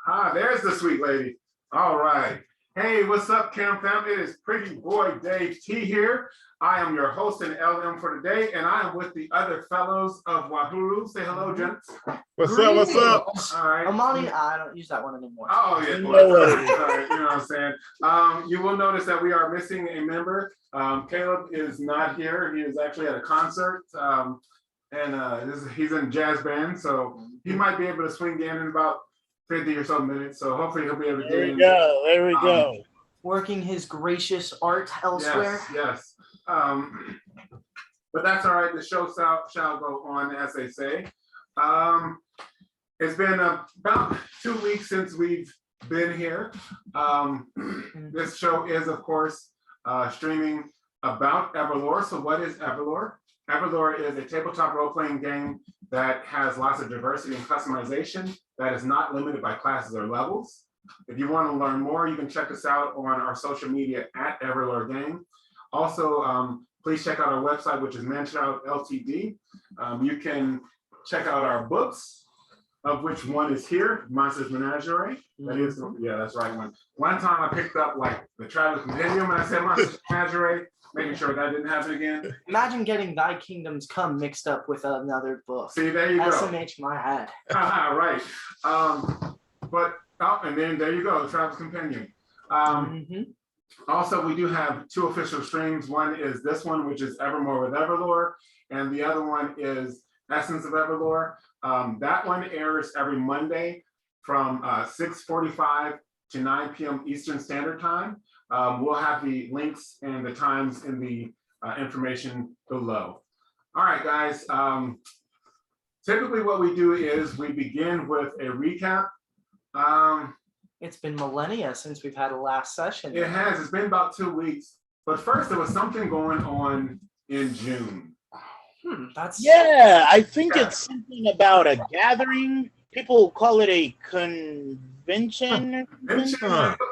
Ah, there's the sweet lady. All right. Hey, what's up, Cam fam? It is Pretty Boy Dave T here. I am your host and LM for today, and I am with the other fellows of Wahuru. Say hello, gents. What's up? What's up? All right. Amani, I don't use that one anymore. Oh, yeah. Well, all right, you know what I'm saying? You will notice that we are missing a member. Caleb is not here. He is actually at a concert, and he's in a jazz band, so he might be able to swing in about 50 or so minutes. So hopefully he'll be able to get in. There we go. Working his gracious art elsewhere. Yes. But that's all right. The show shall go on, as they say. It's been about 2 weeks since we've been here. This show is, of course, streaming about EverLore. So what is EverLore? EverLore is a tabletop role-playing game that has lots of diversity and customization that is not limited by classes or levels. If you want to learn more, you can check us out on our social media at EverLoreGame. Also, please check out our website, which is ManChild Ltd. You can check out our books, of which one is here, Monsters Menagerie. That is, yeah, that's right. One time I picked up like the Traveler's Compendium and I said Monsters Menagerie, making sure that didn't happen again. Imagine getting Thy Kingdoms Come mixed up with another book. See, there you go. SMH my head. Right. And then there you go, the Traveler's Compendium. Also, we do have 2 official streams. One is this one, which is EverMore with EverLore, and the other one is Essence of EverLore. That one airs every Monday from 6:45 to 9 p.m. Eastern Standard Time. We'll have the links and the times in the information below. All right, guys. Typically what we do is we begin with a recap. It's been millennia since we've had a last session. It has. It's been about 2 weeks. But first, there was something going on in June. I think it's something about a gathering. People call it a convention.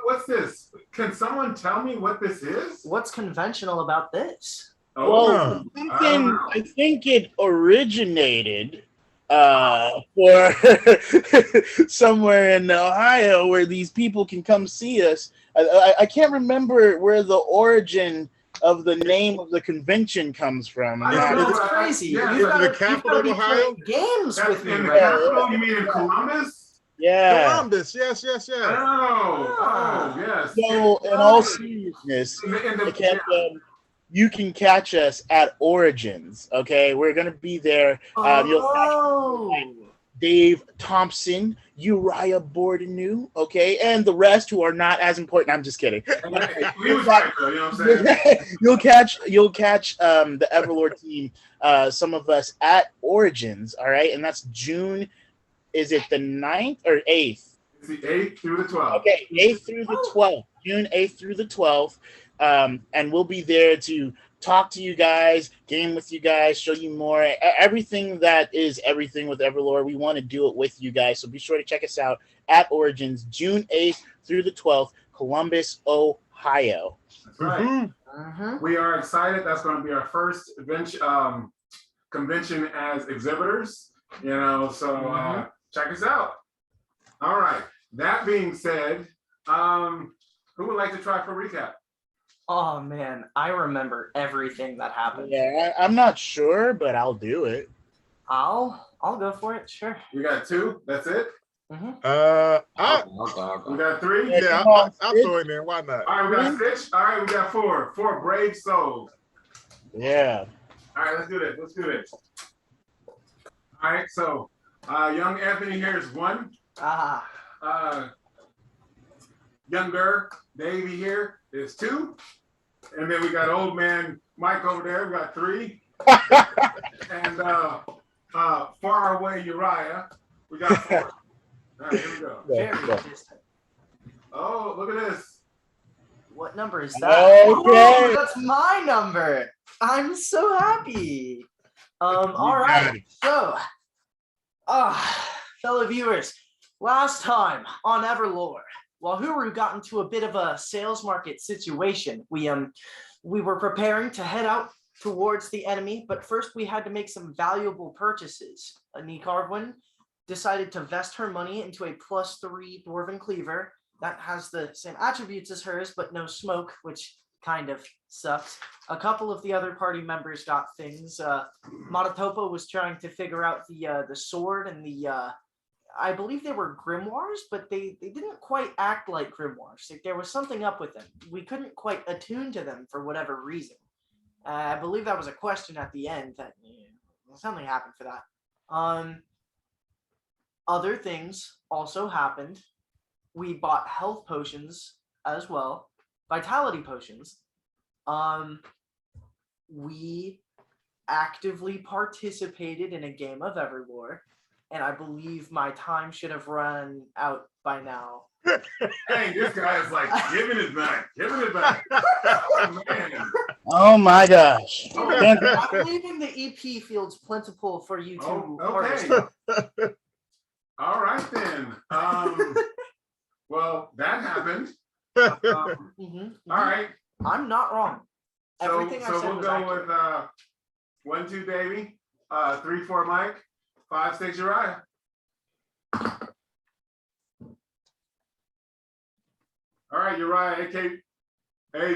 What's this? Can someone tell me what this is? What's conventional about this? Well, I think it originated for somewhere in Ohio where these people can come see us. I can't remember where the origin of the name of the convention comes from. That's crazy. Yeah, You've got the capital of Ohio? Games That's with me in the right capital? You mean in Columbus? Yeah. Columbus, yes. Oh, yes. So, in all seriousness, you can catch us at Origins. Okay, we're gonna be there. You'll catch Dave Thompson, Uriah Bordeneau, okay, and the rest who are not as important. I'm just kidding. You'll catch the EverLore team, some of us at Origins, all right, and that's June. Is it the 9th or 8th? It's the 8th through the 12th. Okay, 8th through the 12th. June 8th through the 12th. And we'll be there to talk to you guys, game with you guys, show you more. Everything that is everything with EverLore, we want to do it with you guys. So be sure to check us out at Origins, June 8th through the 12th, Columbus, Ohio. That's right. We are excited. That's going to be our first convention as exhibitors. So check us out. All right. That being said, who would like to try for a recap? Oh man, I remember everything that happened. Yeah, I'm not sure, but I'll do it. I'll go for it. Sure. We got 2. That's it. We We got 3. Yeah, I'll throw it in. Why not? All right, we got 6. All right, we got 4. 4 brave souls. Yeah. All right, let's do this. All right, so young Anthony here is 1. Younger Davey here is 2. And then we got old man Mike over there. We got 3. And far away Uriah, we got 4. All right, here we go. Very distant. Oh, look at this. What number is that? Okay. Oh, that's my number. I'm so happy. All right. So, fellow viewers, last time on EverLore, Wahuru got into a bit of a sales market situation. We were preparing to head out towards the enemy, but first we had to make some valuable purchases. A knee carved one, decided to vest her money into a +3 dwarven cleaver that has the same attributes as hers, but no smoke, which kind of sucks. A couple of the other party members got things. Matatopa was trying to figure out the sword and I believe they were grimoires, but they didn't quite act like grimoires. Like, there was something up with them. We couldn't quite attune to them for whatever reason. I believe that was a question at the end that something happened for that. Other things also happened. We bought health potions as well, vitality potions. We actively participated in a game of EverLore, and I believe my time should have run out by now. Hey, this guy is like giving it back. Oh, man. Oh my gosh. I'm leaving the EP fields plentiful for you to harvest. Okay. All right then. Well, that happened. All right. I'm not wrong. Everything I said we'll was go accurate. with 1, 2, Davey, 3, 4, Mike, 5, 6, Uriah. All right, Uriah, aka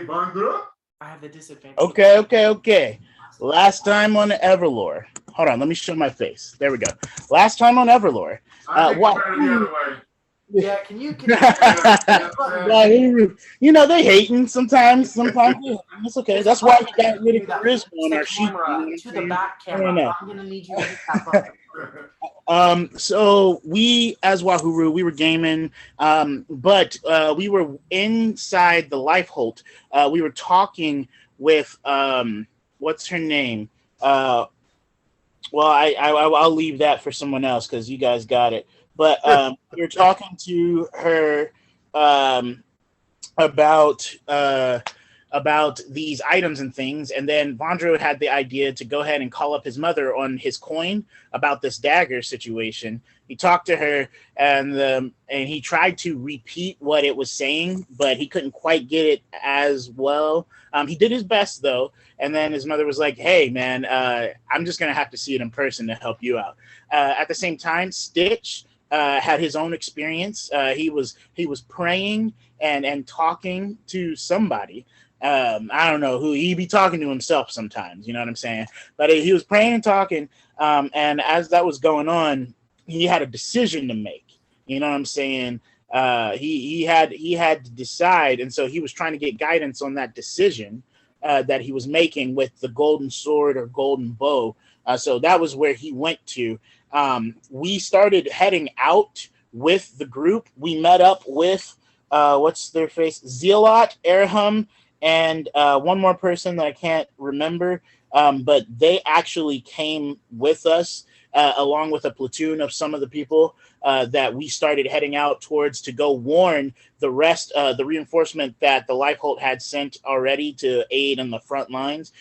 Vandra. I have the disadvantage. Okay. Last time on EverLore. Hold on, let me show my face. There we go. Last time on EverLore. I think we're better the other way. Yeah, can you Wahuru. You know, they hating sometimes. Sometimes they hating. It's okay. That's why we got rid of charisma on our sheet. To the back camera. I'm gonna need you to hit that button. So we, as Wahuru, we were gaming, but we were inside the life Holt. We were talking with what's her name? Well, I'll leave that for someone else because you guys got it. But we were talking to her about these items and things, and then Vandra had the idea to go ahead and call up his mother on his coin about this dagger situation. He talked to her, and he tried to repeat what it was saying, but he couldn't quite get it as well. He did his best though, and then his mother was like, "Hey, man, I'm just gonna have to see it in person to help you out." At the same time, Stitch had his own experience. He was praying and talking to somebody. I don't know who. He'd be talking to himself sometimes, you know what I'm saying? But he was praying and talking, and as that was going on, he had a decision to make. You know what I'm saying? He had to decide, and so he was trying to get guidance on that decision that he was making with the golden sword or golden bow. So that was where he went to. We started heading out with the group. We met up with what's their face? Zealot, Erham, and one more person that I can't remember. But they actually came with us along with a platoon of some of the people that we started heading out towards to go warn the rest, the reinforcement that the Lifeholt had sent already to aid in the front lines.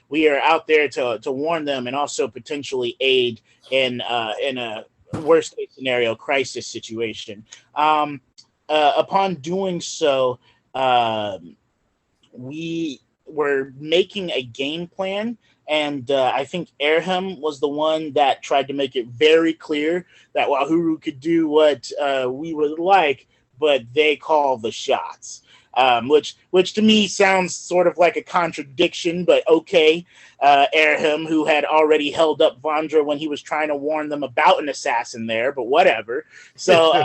We are out there to warn them and also potentially aid in a worst case scenario crisis situation. Upon doing so, we were making a game plan, and I think Erham was the one that tried to make it very clear that Wahuru could do what we would like, but they call the shots. Which to me sounds sort of like a contradiction, but okay. Erham, who had already held up Vandra when he was trying to warn them about an assassin there, but whatever. So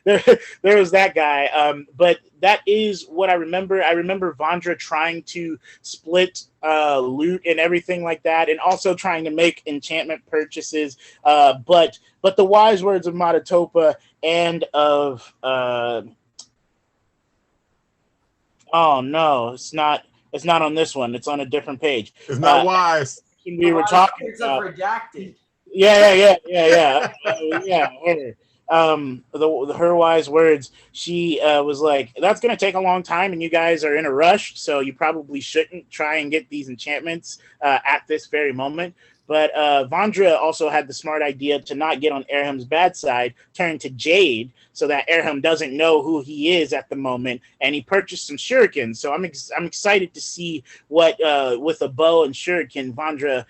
there was that guy. But that is what I remember. I remember Vandra trying to split loot and everything like that, and also trying to make enchantment purchases. But the wise words of Matatopa and of oh no, it's not on this one. It's on a different page. It's not wise. We were talking about redacted. Yeah. Her wise words. She was like, "That's going to take a long time, and you guys are in a rush, so you probably shouldn't try and get these enchantments at this very moment." But Vandra also had the smart idea to not get on Erham's bad side, turn to Jade, so that Erham doesn't know who he is at the moment, and he purchased some shurikens. So I'm excited to see what, with a bow and shuriken, Vandra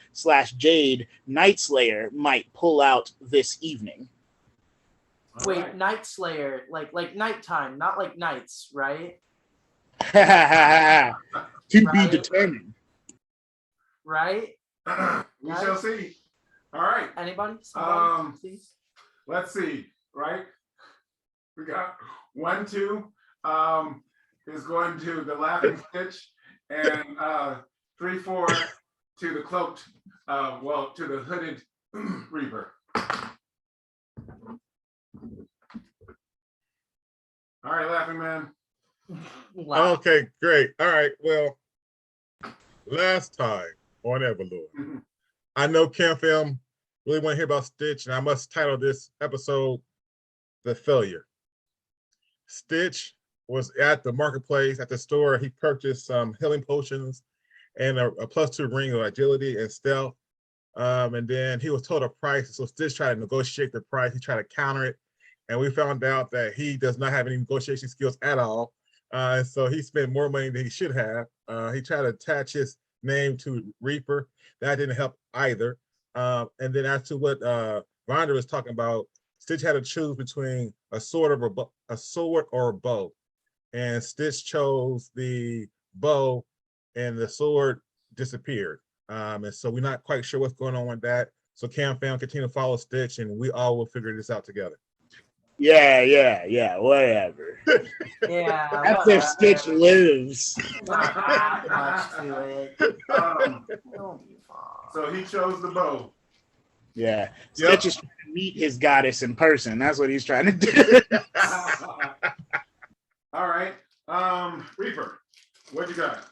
/ Jade Nightslayer might pull out this evening. All Wait, right. Night Slayer, like nighttime, not like nights, right? To be Right. determined. Right? We shall see. All right. Anybody? Somebody? Please? Let's see. Right. We got 1, 2. Is going to the Laughing Stitch, and 3, 4 to the cloaked. Well, to the hooded Reaper. All right, Laughing Man. Wow. Okay, great. All right. Well, last time on EverLore, I know Cam Film really want to hear about Stitch, and I must title this episode "The Failure." Stitch was at the marketplace at the store. He purchased some healing potions and a +2 ring of agility and stealth. And then he was told a price. So Stitch tried to negotiate the price. He tried to counter it. And we found out that he does not have any negotiation skills at all. And so he spent more money than he should have. He tried to attach his name to Reaper. That didn't help either. And then as to what Vandra was talking about, Stitch had to choose between a sword or a bow. And Stitch chose the bow, and the sword disappeared. And so we're not quite sure what's going on with that. So Cam Fam, continue to follow Stitch, and we all will figure this out together. Yeah, whatever. Yeah. That's if Stitch lives. Not much to it. It'll be fine. So he chose the bow. Yeah. Yep. Stitch is trying to meet his goddess in person. That's what he's trying to do. All right. Reaper, what you got?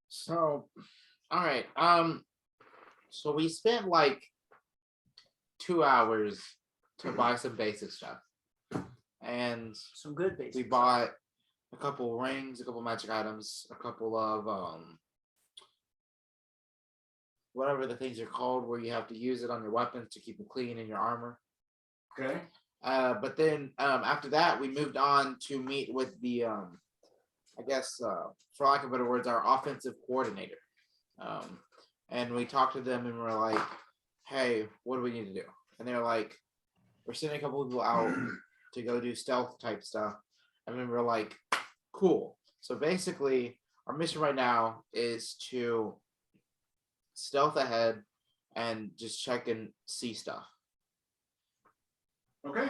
So, all right. So we spent like 2 hours to buy some basic stuff, and Some good basics. we bought a couple rings, a couple magic items, a couple of whatever the things are called, where you have to use it on your weapons to keep them clean in your armor. Okay. But then after that, we moved on to meet with the, I guess, for lack of better words, our offensive coordinator. And we talked to them and we're like, hey, what do we need to do? And they're like, we're sending a couple of people out to go do stealth type stuff. And then we're like, cool. So basically, our mission right now is to stealth ahead and just check and see stuff. Okay.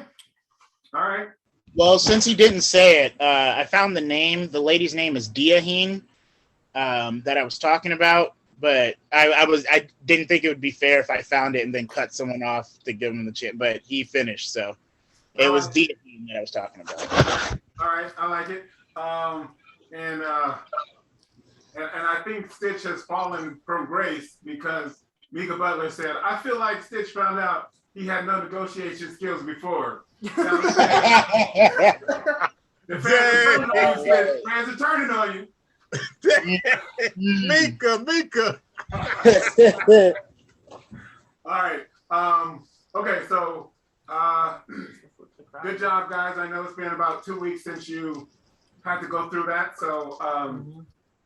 All right. Well, since he didn't say it, I found the name. The lady's name is Diahine, that I was talking about. But I didn't think it would be fair if I found it and then cut someone off to give him the chance. But he finished, so it was Diahine that I was talking about. All right. I like it. And I think Stitch has fallen from grace because Mika Butler said, I feel like Stitch found out he had no negotiation skills before. The fans are turning on you. Mika. All right. Okay, so good job, guys. I know it's been about 2 weeks since you had to go through that. So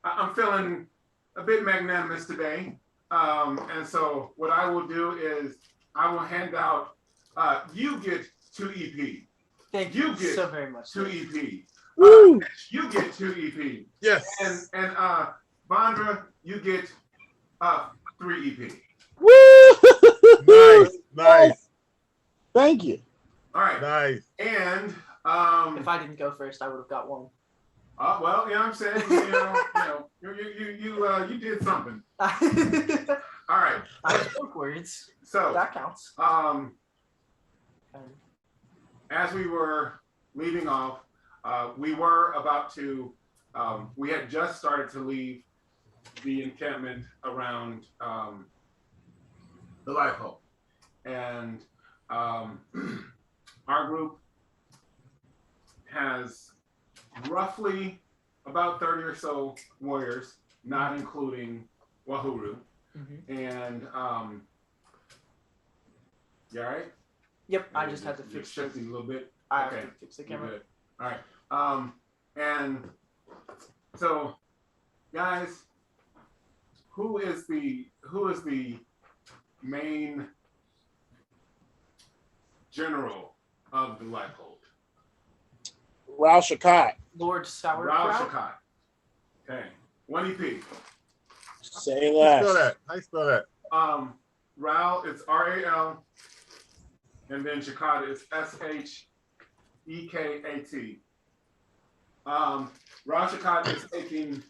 I'm feeling a bit magnanimous today. And so what I will do is I will hand out, you get 2 EP. Thank You you get so very much. 2 EP. Woo! You get 2 EP. Yes. And Vandra, you get 3 EP. Woo! Nice. Thank you. All right. Nice. And If I didn't go first, I would have got one. well, you know what I'm saying? You did something. All right. I spoke words. So That counts. as we were leaving off, we were about to, we had just started to leave the encampment around the life hole. And our group has roughly about 30 or so warriors, not including Wahuru. And you all right? Yep, I just had to fix it. shifting a little bit. I have Okay. to fix the camera. Good. All right. And so, guys, who is the main general of the Lighthold. Ral Shakat. Lord Ral Sauerkraut. Shakat. Okay. 1 EP. Say How you spell less. that? How you spell that? Ral, it's RAL, and then Shakat is SHEKAT. Ral Shakat is taking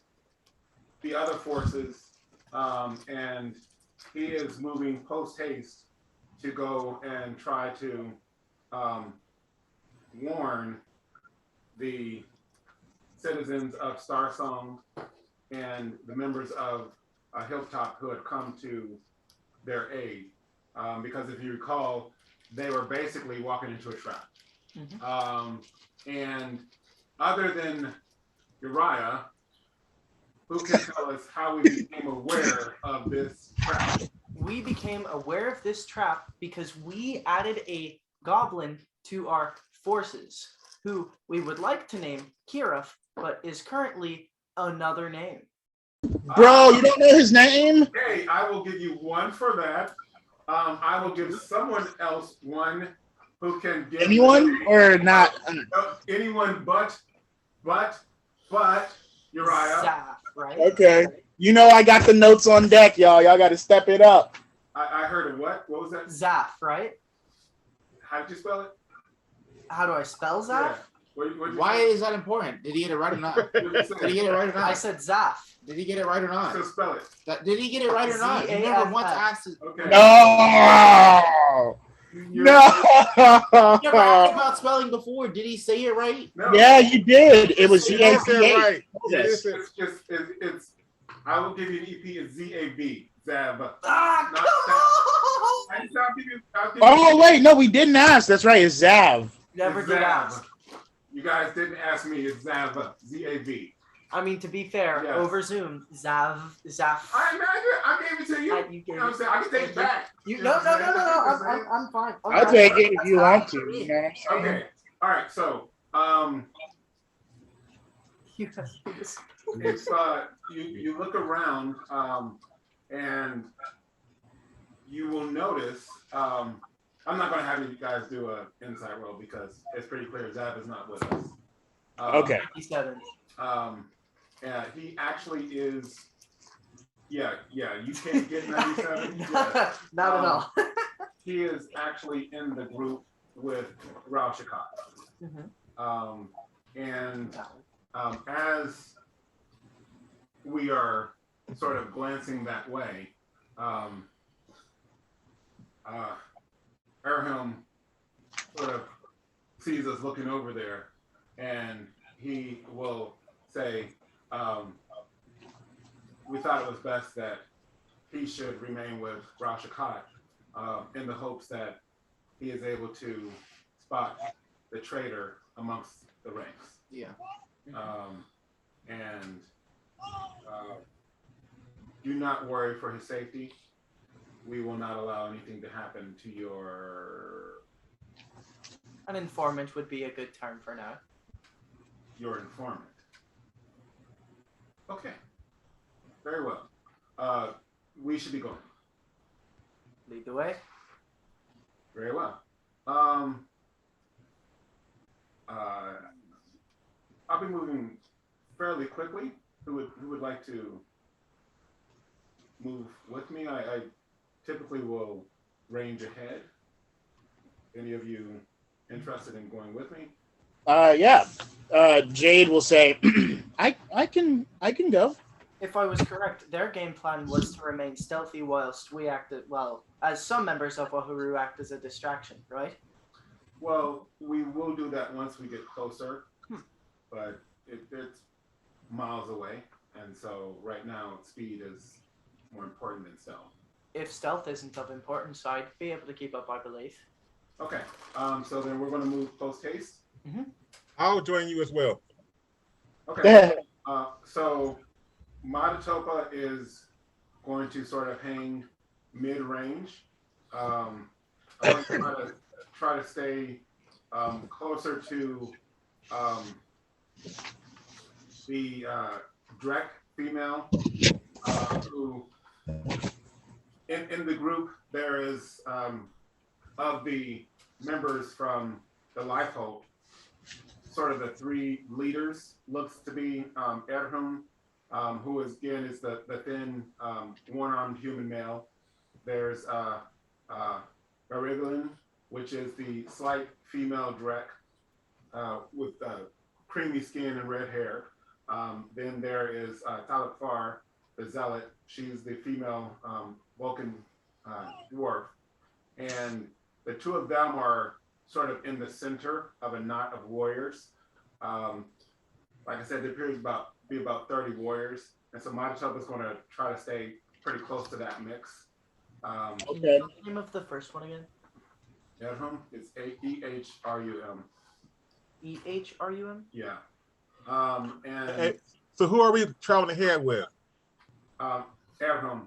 the other forces, and he is moving post haste to go and try to warn the citizens of Star Song and the members of Hilltop who had come to their aid. Because if you recall, they were basically walking into a trap. And other than Uriah, who can tell us how we became aware of this trap? We became aware of this trap because we added a goblin to our forces, who we would like to name Kiraf, but is currently another name. Bro, you don't know his name? Okay, I will give you one for that. I will give someone else one who can give Anyone or not? anyone but Uriah. Zaf, right? Okay. You know I got the notes on deck, y'all. Y'all got to step it up. I heard of what? What was that? Zaf, right? How did you spell it? How do I spell Zaf? Yeah. What'd you Why say? is that important? Did he get it right or not? What'd you Did he say? get it right or I not? said Zaf. Did he get it right or not? So spell it. Did he get it right or not? You never once Z-A-F-F. asked. Okay. No. You're- No. You never asked about spelling before. Did he say it right? No. Yeah, you did. It was You You said Z-A-C-H. right. It's, Yes. it's I will give you an EP. It's ZAB. Zab. Ah, Not I'll give you. Oh, wait. No, we didn't ask. That's right. It's Zav. never It's did Zab. ask. You guys didn't ask me. It's Zab. ZAB. I mean, to be fair, Yes. over Zoom, Zaf. I imagine I gave it to you. You You gave know what I'm saying? I can take it back. You, You no, know no, what no, I'm no, saying? no. You know what I'm I'm fine. I'll take it if you want to. You know what I'm saying? Okay. All right. So if you look around and you will notice I'm not going to have you guys do an inside roll because it's pretty clear Zab is not with us. Okay. 57. And he actually is. Yeah. You can't get 97. Yeah. Not at all. He is actually in the group with Ral Shakat. And as we are sort of glancing that way, Erhelm sort of sees us looking over there, and he will say, we thought it was best that he should remain with Ral Shakat in the hopes that he is able to spot the traitor amongst the ranks. Yeah. And do not worry for his safety. We will not allow anything to happen to your An informant would be a good term for now. informant. Okay. Very well. We should be going. Lead the way. Very well. I'll be moving fairly quickly. Who would like to move with me? I typically will range ahead. Any of you interested in going with me? Yeah. Jade will say, I can go. If I was correct, their game plan was to remain stealthy whilst we acted, well, as some members of Wahuru act as a distraction, right? Well, we will do that once we get closer, but it's miles away, and so right now speed is more important than stealth. If stealth isn't of importance, I'd be able to keep up, I believe. Okay, so then we're going to move post haste. I'll join you as well. Okay, so Madatopa is going to sort of hang mid-range. I'm going to try to stay closer to the Drek female, who in the group there is of the members from the lifeboat, sort of the three leaders, looks to be Erhum, who is again is the thin one-armed human male. There's Rorgn, which is the slight female Drek with creamy skin and red hair. Then there is Chaluk'Sen, the zealot. She's the female Vulcan dwarf, and the two of them are sort of in the center of a knot of warriors. Like I said, there appears to be about 30 warriors, and so ManChild is going to try to stay pretty close to that mix. Okay. What's the name of the first one again? Erhum is Ehrum. EHRUM? Yeah. Hey, so who are we traveling ahead with? Erhum.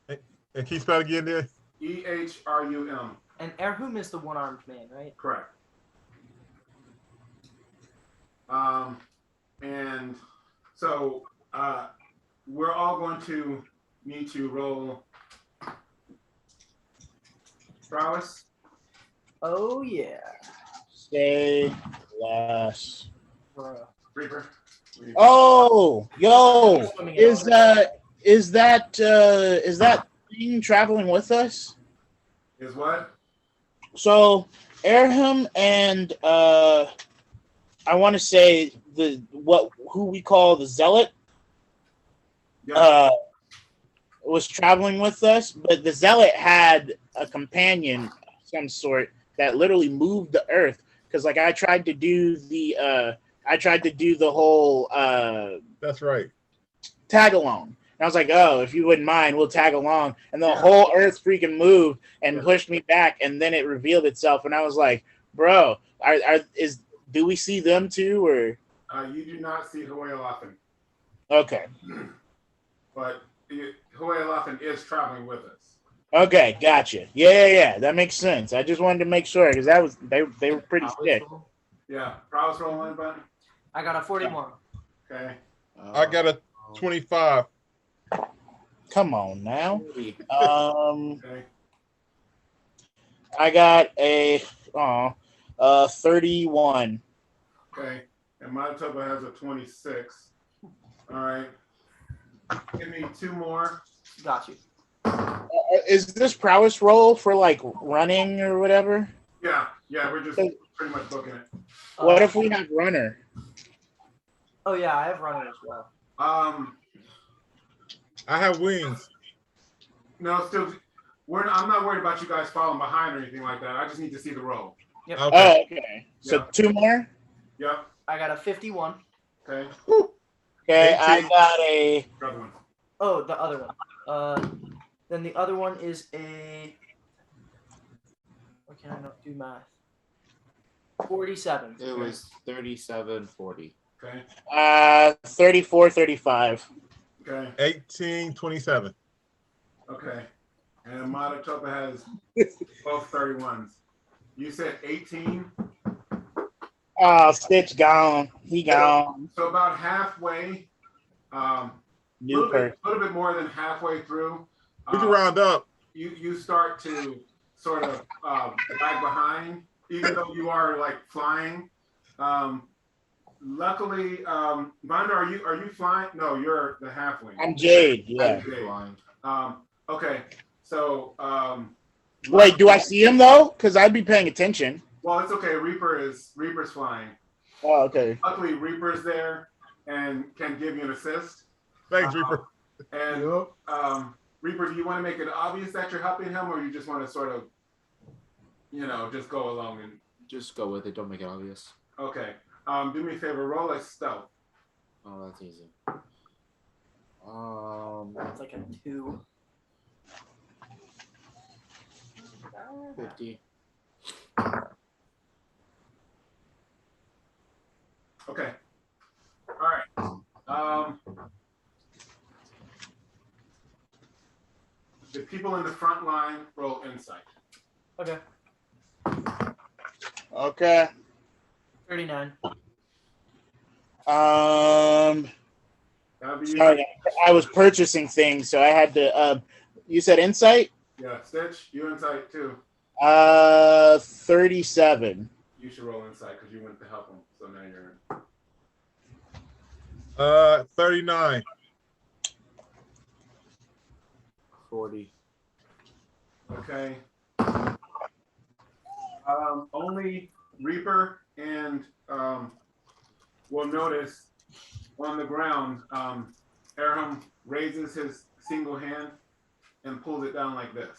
And can you spell again there? Ehrum. And Erhum is the one-armed man, right? Correct. And so we're all going to need to roll prowess. Oh yeah. Stay less. Bruh. Reaper. Oh, yo, Swimming in is water. that thing traveling with us? Is what? So Erham and I want to say who we call the zealot Yeah. was traveling with us, but the zealot had a companion of some sort that literally moved the earth. Because like I tried to do the whole That's right. tag along. And I was like, oh, if you wouldn't mind, we'll tag along. And the Yeah. whole earth freaking moved and Yeah. pushed me back, and then it revealed itself. And I was like, bro, do we see them too, or You do not see Huayalafin, okay. but Huayalafin is traveling with us. Okay, gotcha. Yeah. That makes sense. I just wanted to make sure because they were pretty Prowess sick. roll. Yeah. Prowess roll one button. I got a 41. Okay. I got a 25. Come on now. Okay. I got a 31. Okay. And Manitoba has a 26. All right. Give me two more. Got you. Is this prowess roll for like running or whatever? Yeah. We're just pretty much booking it. What if we have runner? Oh yeah, I have runner as well. I have wings. No, still, I'm not worried about you guys falling behind or anything like that. I just need to see the roll. Yep. Okay. Oh, okay. So Yeah. two more. Yep. I got a 51. Okay. Okay, 18. I got a. Another one. Oh, the other one. Then the other one is a. What can I not do math? 47. It was 37-40. Okay. 34, 35. Okay. 1827. Okay. And Manitoba has both 31s. You said 18. Oh, Stitch gone. He gone. So about halfway, New person. little bit more than halfway through, We can round up. you start to sort of lag behind, even though you are like flying. Luckily, Vandra, are you flying? No, you're the halfling. I'm Jade. Yeah. Jade. Flying. Okay, so Wait, do I see him though? Because I'd be paying attention. well, it's okay. Reaper's flying. Oh, okay. Luckily, Reaper's there and can give you an assist. Thanks, Reaper. And Reaper, do you want to make it obvious that you're helping him, or you just want to sort of, just go along and? Just go with it. Don't make it obvious. Okay. Do me a favor. Roll a stealth. Oh, that's easy. It's like a 2. 50. Okay. All right. The people in the front line roll insight. Okay. Okay. 39. That'll be Sorry, I was purchasing things, so I had to. You said insight? Yeah, Stitch, you insight too. 37. You should roll insight because you went to help him. So now you're 39. 40. okay. Only Reaper and will notice on the ground, Airham raises his single hand and pulls it down like this.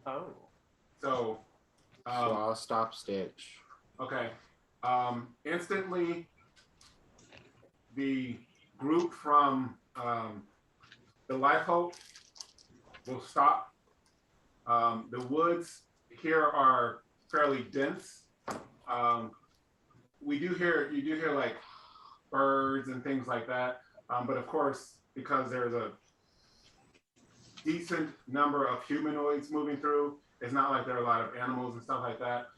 Oh. So, So I'll stop stitch. okay. Instantly, the group from the Life Hope will stop. The woods here are fairly dense. You do hear like birds and things like that. But of course, because there's a decent number of humanoids moving through, it's not like there are a lot of animals and stuff like that.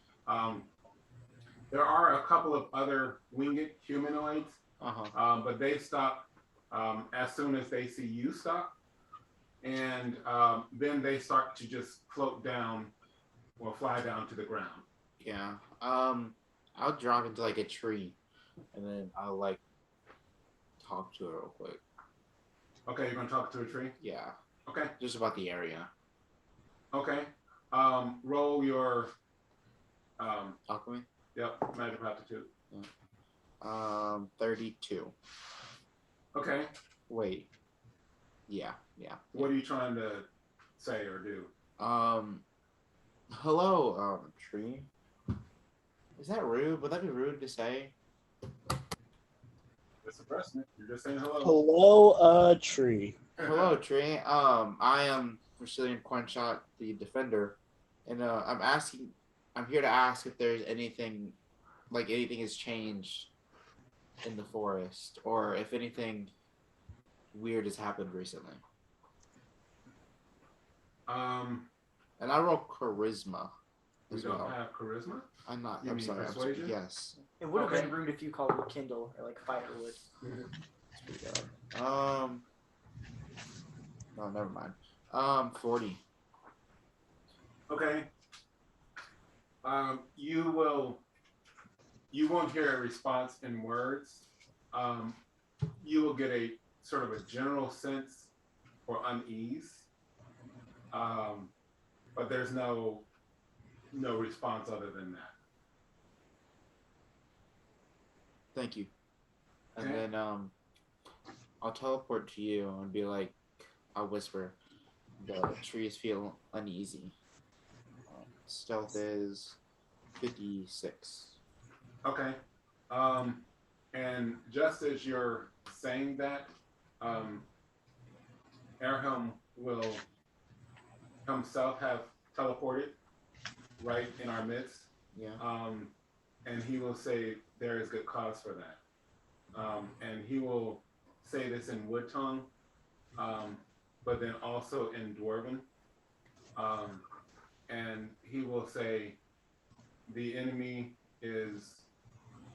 There are a couple of other winged humanoids, but they stop as soon as they see you stop. And then they start to just float down or fly down to the ground. Yeah. I'll drop into like a tree, and then I'll like talk to it real quick. Okay, you're gonna talk to a tree? Yeah. Okay. Just about the area. Okay. Roll your Alchemy. yep, magic aptitude. 32. Okay. Wait. Yeah. What are you trying to say or do? Hello, tree. Is that rude? Would that be rude to say? It's a precedent. You're just saying hello. Hello, tree. Hello, tree. I am Rastilian Coinshot, the defender, and I'm here to ask if there's anything has changed in the forest, or if anything weird has happened recently. And I roll charisma We as don't well. have charisma. I'm not. You I'm mean sorry. persuasion? Yes. It would have Okay. been rude if you called it kindle or like firewood. That's pretty good. No, never mind. 40. Okay. You won't hear a response in words. You will get a sort of a general sense or unease. But there's no response other than that. Thank you. And Okay. then I'll teleport to you and be like, I'll whisper, the trees feel uneasy. Stealth is 56. Okay. And just as you're saying that, Airhelm will himself have teleported right in our midst. Yeah. And he will say there is good cause for that. And he will say this in wood tongue, but then also in dwarven. And he will say the enemy is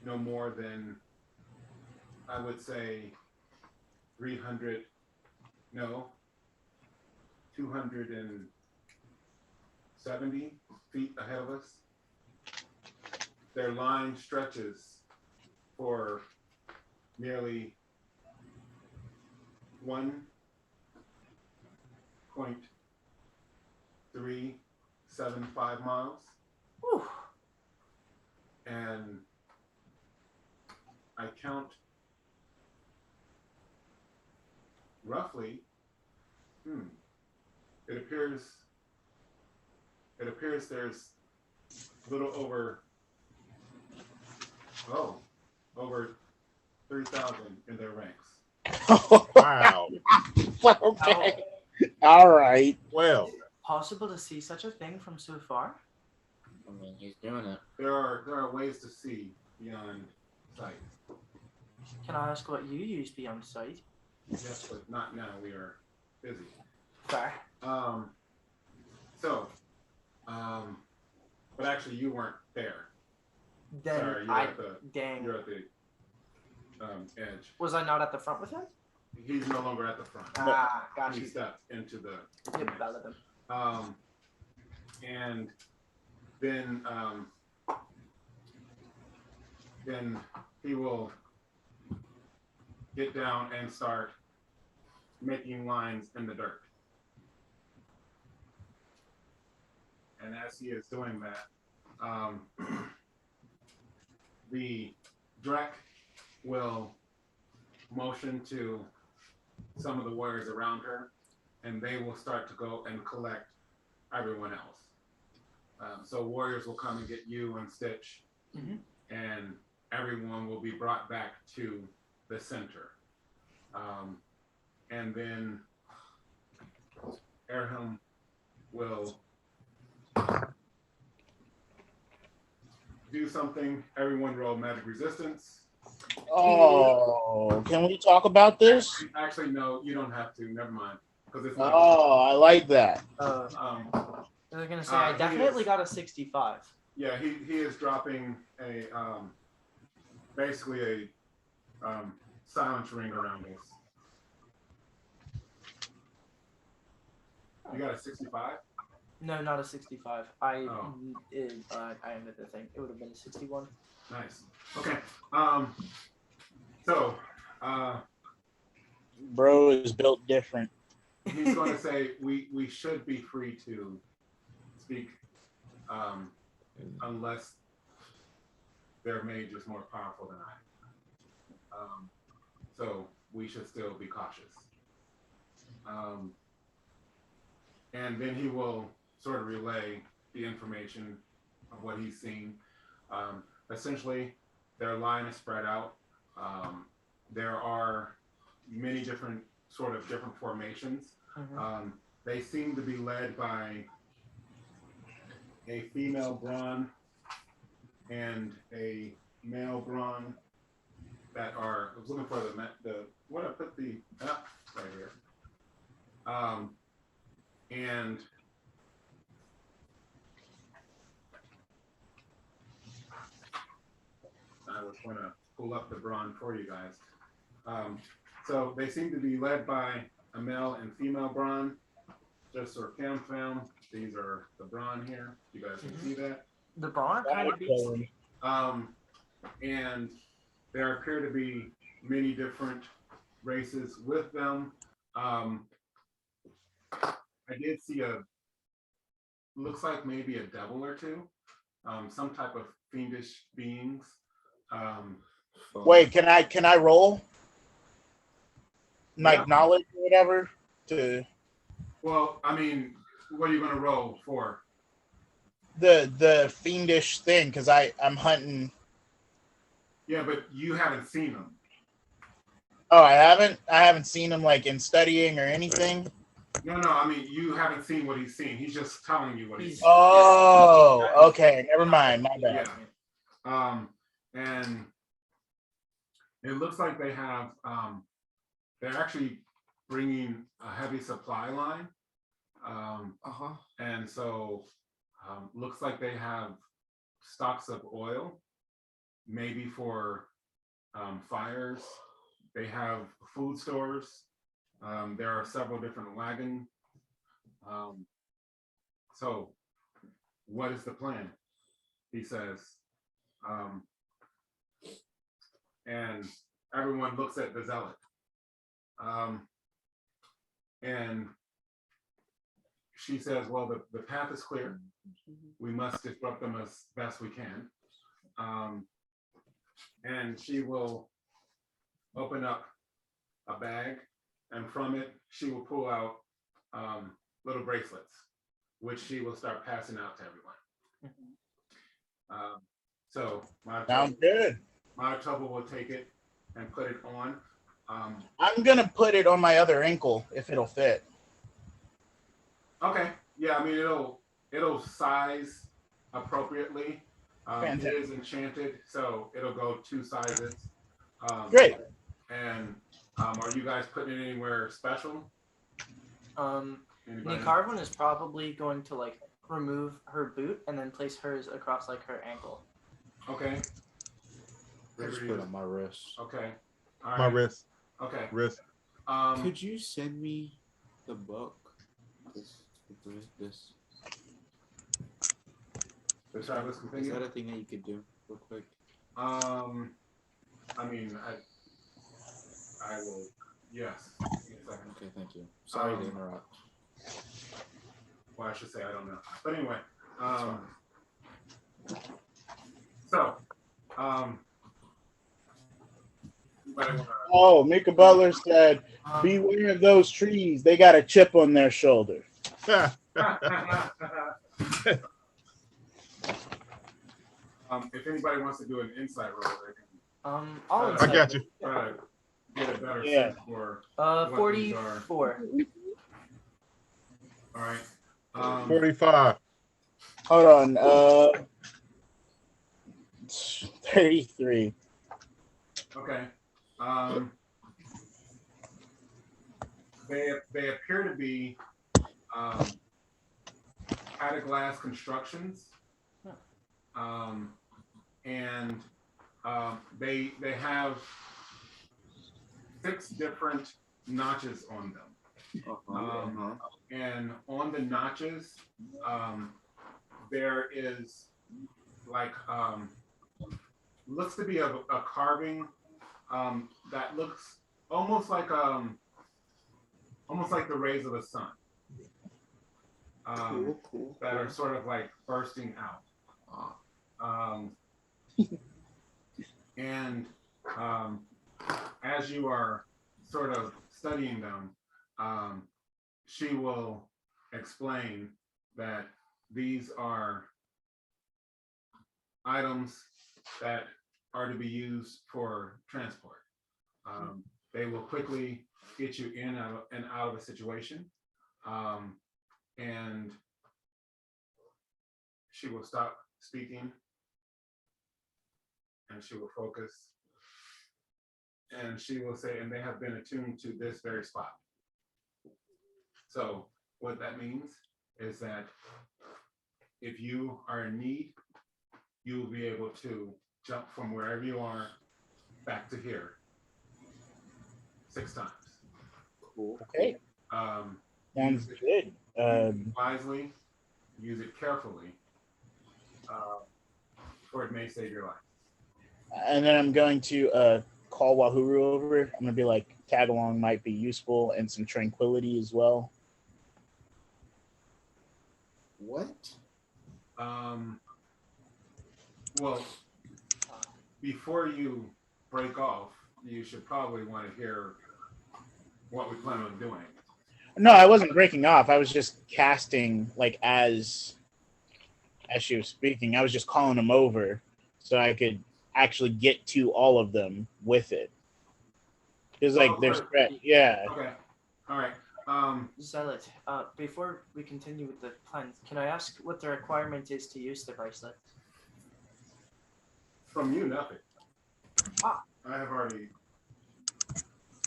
no more than, I would say, 270 feet ahead of us. Their line stretches for nearly 1.375 miles. Whew. And I count roughly, it appears there's a little over 3,000 in their ranks. Wow. Okay. All right. Well, Possible to see such a thing from so far? I mean, he's doing it. There are ways to see beyond sight. Can I ask what you use beyond sight? Yes, but not now. We are busy. Fair. But actually, you weren't there. Then Sorry, dang. you're at the edge. Was I not at the front with him? He's no longer at the front. Ah, got He you. stepped into the. Yep, that of him. And then he will get down and start making lines in the dirt. And as he is doing that, the Drek will motion to some of the warriors around her, and they will start to go and collect everyone else. So warriors will come and get you and Stitch, and everyone will be brought back to the center. And then Erham will do something. Everyone roll magic resistance. Oh, can we talk about this? Actually, no, you don't have to. Never mind, because it's Oh, not. I like that. I was gonna say I definitely got a 65. Yeah, he is dropping a basically a silence ring around us. You got a 65? No, not a 65. I Oh. I omitted the thing. It would have been a 61. Nice. Okay. So Bro is built different. he's going to say we should be free to speak unless their mage is more powerful than I. So we should still be cautious. And then he will sort of relay the information of what he's seen. Essentially, their line is spread out. There are many different formations. They seem to be led by a female brawn and a male brawn that are. I was looking for the what I put the right here. And I was going to pull up the brawn for you guys. So they seem to be led by a male and female brawn. Just sort of cam. These are the brawn here. You guys can see that. The brawn kind of beats. And there appear to be many different races with them. I did see looks like maybe a devil or two, some type of fiendish beings. Wait, can I roll? Like Yeah. knowledge or whatever? Well, I mean, what are you going to roll for? The fiendish thing, because I'm hunting. Yeah, but you haven't seen them. Oh, I haven't seen him like in studying or anything. No, I mean, you haven't seen what he's seen. He's just telling you what he's seen. Oh, okay. Never mind. My bad. Yeah. And it looks like they have, they're actually bringing a heavy supply line. And so looks like they have stocks of oil, maybe for fires. They have food stores. There are several different wagons. So what is the plan? He says. And everyone looks at the zealot. And she says, well, the path is clear. We must disrupt them as best we can. And she will open up a bag, and from it, she will pull out little bracelets, which she will start passing out to everyone. So Sounds good. Manitoba will take it and put it on. I'm gonna put it on my other ankle if it'll fit. Okay. Yeah, I mean it'll size appropriately. It is enchanted, so it'll go 2 sizes. Great. And are you guys putting it anywhere special? Anybody? Nicarvin is probably going to like remove her boot and then place hers across like her ankle. Okay. Just put it on my wrist. Okay. All right. My wrist. Okay. Wrist. Could you send me the book? This. The Travis Is continue. that a thing that you could do real quick? I mean, I will. Yes. Give me a second. Okay, thank you. Sorry to Um, interrupt. Well, I should say I don't know. But anyway, That's fine. so, anybody wanna- Oh, Mika Butler said, beware of those trees. They got a chip on their shoulder. if anybody wants to do an insight roll, they can I'll I I insight got it. you. try to get a better Yeah. sense for. what these are. 44. All right. 45. Hold on. 33. Okay. They appear to be out of glass constructions, and they have 6 different notches on them. And on the notches, there is like looks to be a carving that looks almost like the rays of the sun. Cool. That are sort of like bursting out. And as you are sort of studying them, she will explain that these are items that are to be used for transport. They will quickly get you in and out of a situation. And she will stop speaking and she will focus and she will say, and they have been attuned to this very spot. So what that means is that if you are in need, you will be able to jump from wherever you are back to here 6 times. Cool. Okay. Sounds good. Use it wisely, use it carefully, or it may save your life. And then I'm going to call Wahuru over. I'm going to be like, tag along might be useful and some tranquility as well. What? Well, before you break off, you should probably want to hear what we plan on doing. No, I wasn't breaking off. I was just casting like as she was speaking. I was just calling them over so I could actually get to all of them with it. Because like they're spread. Yeah. Okay. All right. Zealot, before we continue with the plan, can I ask what the requirement is to use the bracelet? From you, nothing. Ah. I have already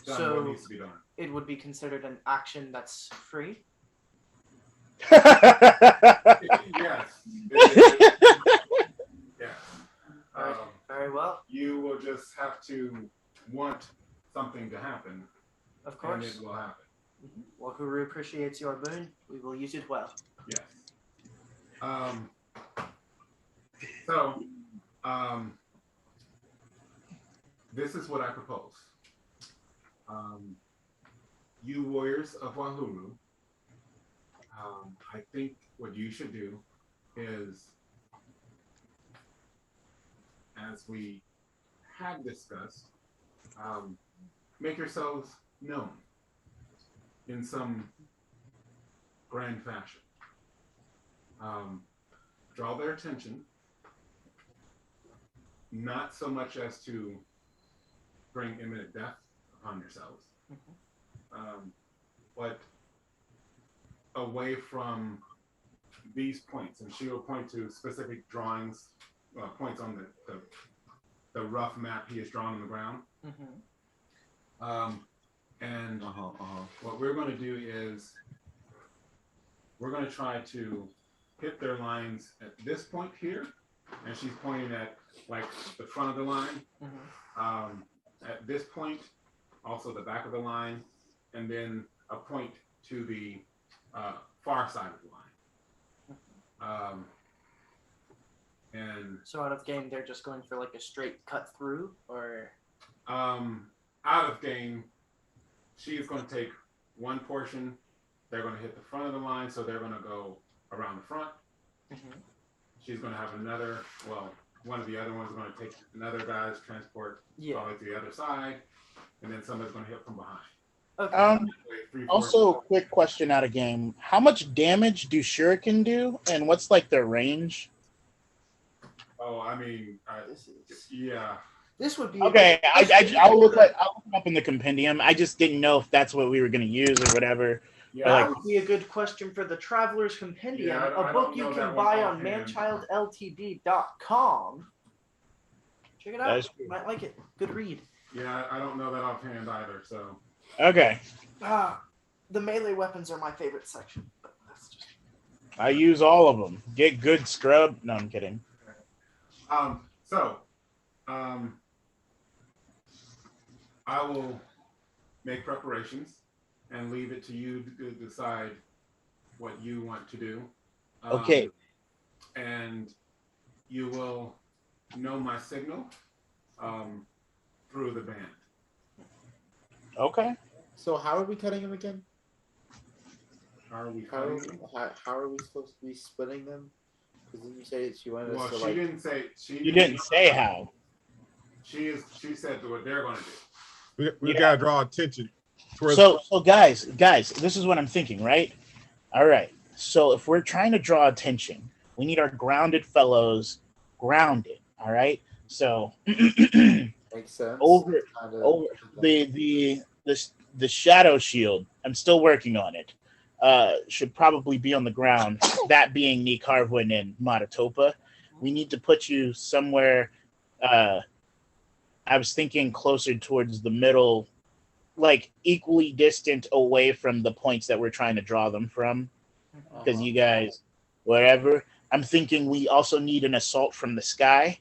done So what needs to be done. it would be considered an action that's free? Yes. Yes. Very well. You will just have to want something to happen, Of and course. it will happen. Wahuru appreciates your boon. We will use it well. Yes. So, this is what I propose. You warriors of Wahuru, I think what you should do is, as we had discussed, make yourselves known in some grand fashion. Draw their attention, not so much as to bring imminent death upon yourselves, but away from these points. And she will point to specific drawings, points on the rough map he has drawn on the ground. And what we're going to do is we're going to try to hit their lines at this point here, and she's pointing at like the front of the line. At this point, also the back of the line, and then a point to the far side of the line. And So out of game, they're just going for like a straight cut through, or out of game, she is going to take one portion. They're going to hit the front of the line, so they're going to go around the front. She's going to have another. Well, one of the other ones is going to take another guy's transport all the way to the other side, and then somebody's going to hit from behind. Okay. Also, quick question out of game: how much damage do shuriken do, and what's like their range? Oh, I mean, yeah. This would be Okay. I'll look it up in the compendium. I just didn't know if that's what we were going to use or whatever. Yeah, That would be a good question for the Traveler's Compendium, Yeah, I a don't book you know can that one buy on offhand. ManChildLTD.com. Check it That out. is true. You might like it. Good read. yeah, I don't know that offhand either. So Okay. The melee weapons are my favorite section. But that's just... I use all of them. Get good scrub. No, I'm kidding. I will make preparations and leave it to you to decide what you want to do. Okay. And you will know my signal through the band. Okay. So how are we cutting them again? How are we How are cutting? how are we supposed to be splitting them? Because then you say she wanted Well, us to she like. didn't say. You didn't say how. She said what they're going to do. We Yeah. gotta draw attention. Towards, So guys, this is what I'm thinking, right? All right. So if we're trying to draw attention, we need our grounded fellows grounded. All right. So Makes sense. over Kinda- the shadow shield. I'm still working on it. Should probably be on the ground. That being Nicarwin and Matatopa. We need to put you somewhere. I was thinking closer towards the middle, like equally distant away from the points that we're trying to draw them from. Because you guys, wherever. I'm thinking we also need an assault from the sky.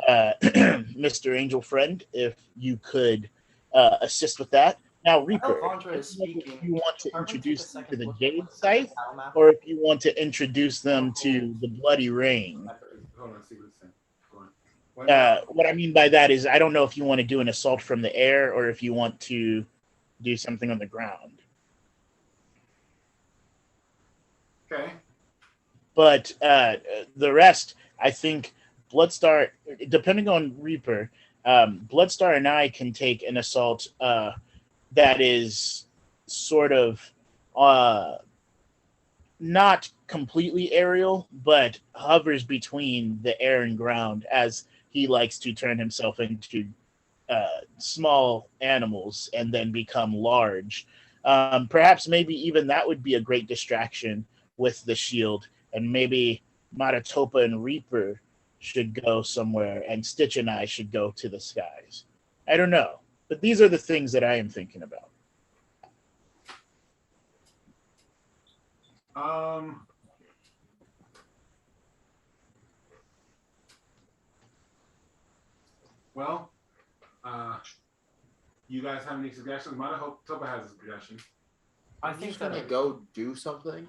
Mr. Angel Friend, if you could assist with that. Now, Reaper, Vandra is if speaking. you want to Carmen, take a introduce them to second the look at Jade what's on the Scythe, tile map. or if you want to introduce them to the Bloody Rain. Hold on, see what it's saying. Go on. What I mean by that is I don't know if you want to do an assault from the air or if you want to do something on the ground. Okay. But the rest, I think Bloodstar, depending on Reaper, Bloodstar and I can take an assault that is sort of not completely aerial, but hovers between the air and ground as he likes to turn himself into small animals and then become large. Perhaps maybe even that would be a great distraction with the shield, and maybe Matatopa and Reaper should go somewhere and Stitch and I should go to the skies. I don't know, but these are the things that I am thinking about. Well, you guys have any suggestions? Matatopa has a suggestion. I I'm think just gonna that. go do something,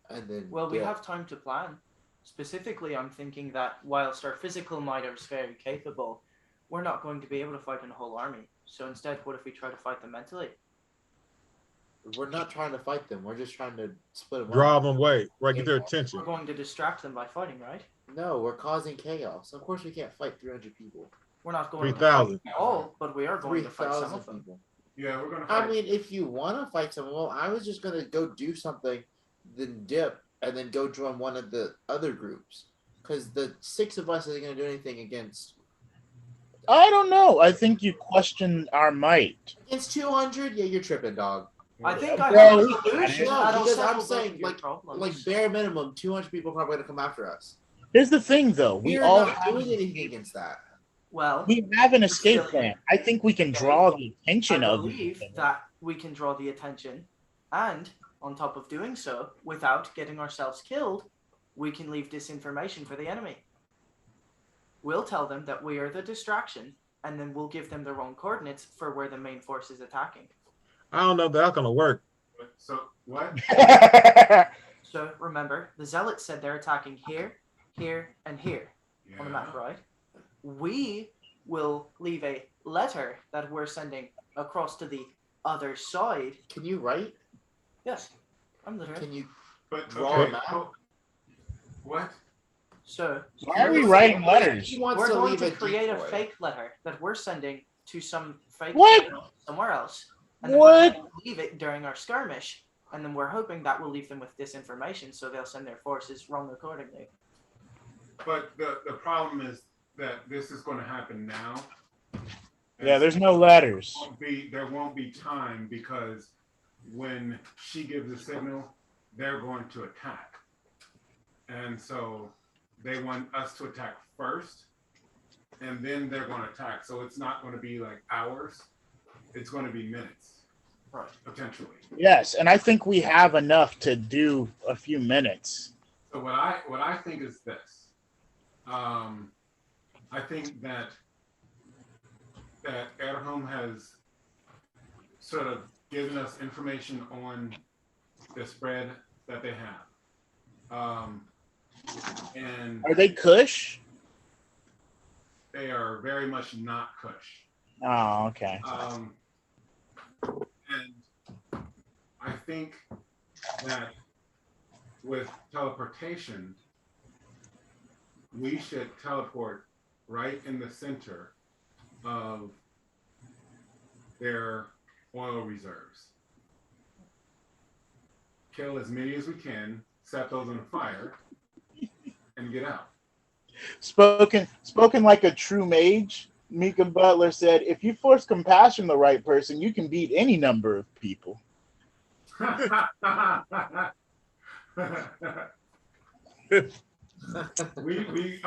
and then. Well, we dip. have time to plan. Specifically, I'm thinking that whilst our physical might is very capable, we're not going to be able to fight in a whole army. So instead, what if we try to fight them mentally? We're not trying to fight them. We're just trying to split them draw up. them away, right? Get their attention. We're going to distract them by fighting, right? No, we're causing chaos. Of course, we can't fight 300 people. We're not going to 3,000. fight all, but we are going to fight some 3,000 of them. people. Yeah, we're gonna. I Fight. mean, if you want to fight someone, well, I was just gonna go do something, then dip, and then go join one of the other groups, because the 6 of us isn't gonna do anything against. I don't know. I think you question our might. Against 200, yeah, you're tripping, dog. I think I Well, have we a solution. No, that'll because I'm settle both saying, of your like problems. bare minimum, 200 people are probably gonna come after us. Here's the thing, though. We We're all not have, doing anything against that. Well, we have an escape plan. I think we can draw the attention I of believe that we can draw the attention, and on top of doing so, without getting ourselves killed, we can leave disinformation for the enemy. We'll tell them that we are the distraction, and then we'll give them the wrong coordinates for where the main force is attacking. I don't know if that's gonna work. So what? So remember, the zealots said they're attacking here, here, and here. on the map, Yeah. right? We will leave a letter that we're sending across to the other side. Can you write? Yes, I'm literate. Can you But draw okay, a map? what? So Why are we writing letters? He wants we're to going leave to a create a decoy. fake letter that we're sending to some fake What? channel somewhere else, and then What? we're going to leave it during our skirmish, and then we're hoping that will leave them with disinformation, so they'll send their forces wrong accordingly. But the problem is that this is going to happen now. Yeah, there's no letters. There won't be time because when she gives a signal, they're going to attack. And so they want us to attack first, and then they're going to attack. So it's not going to be like hours. It's going to be minutes, Right. potentially. Yes, and I think we have enough to do a few minutes. So what I think is this. I think that Erholm has sort of given us information on the spread that they have. And Are they Kush? they are very much not Kush. Oh, okay. And I think that with teleportation, we should teleport right in the center of their oil reserves. Kill as many as we can, set those on fire, and get out. Spoken like a true mage. Mika Butler said, "If you force compassion the right person, you can beat any number of people."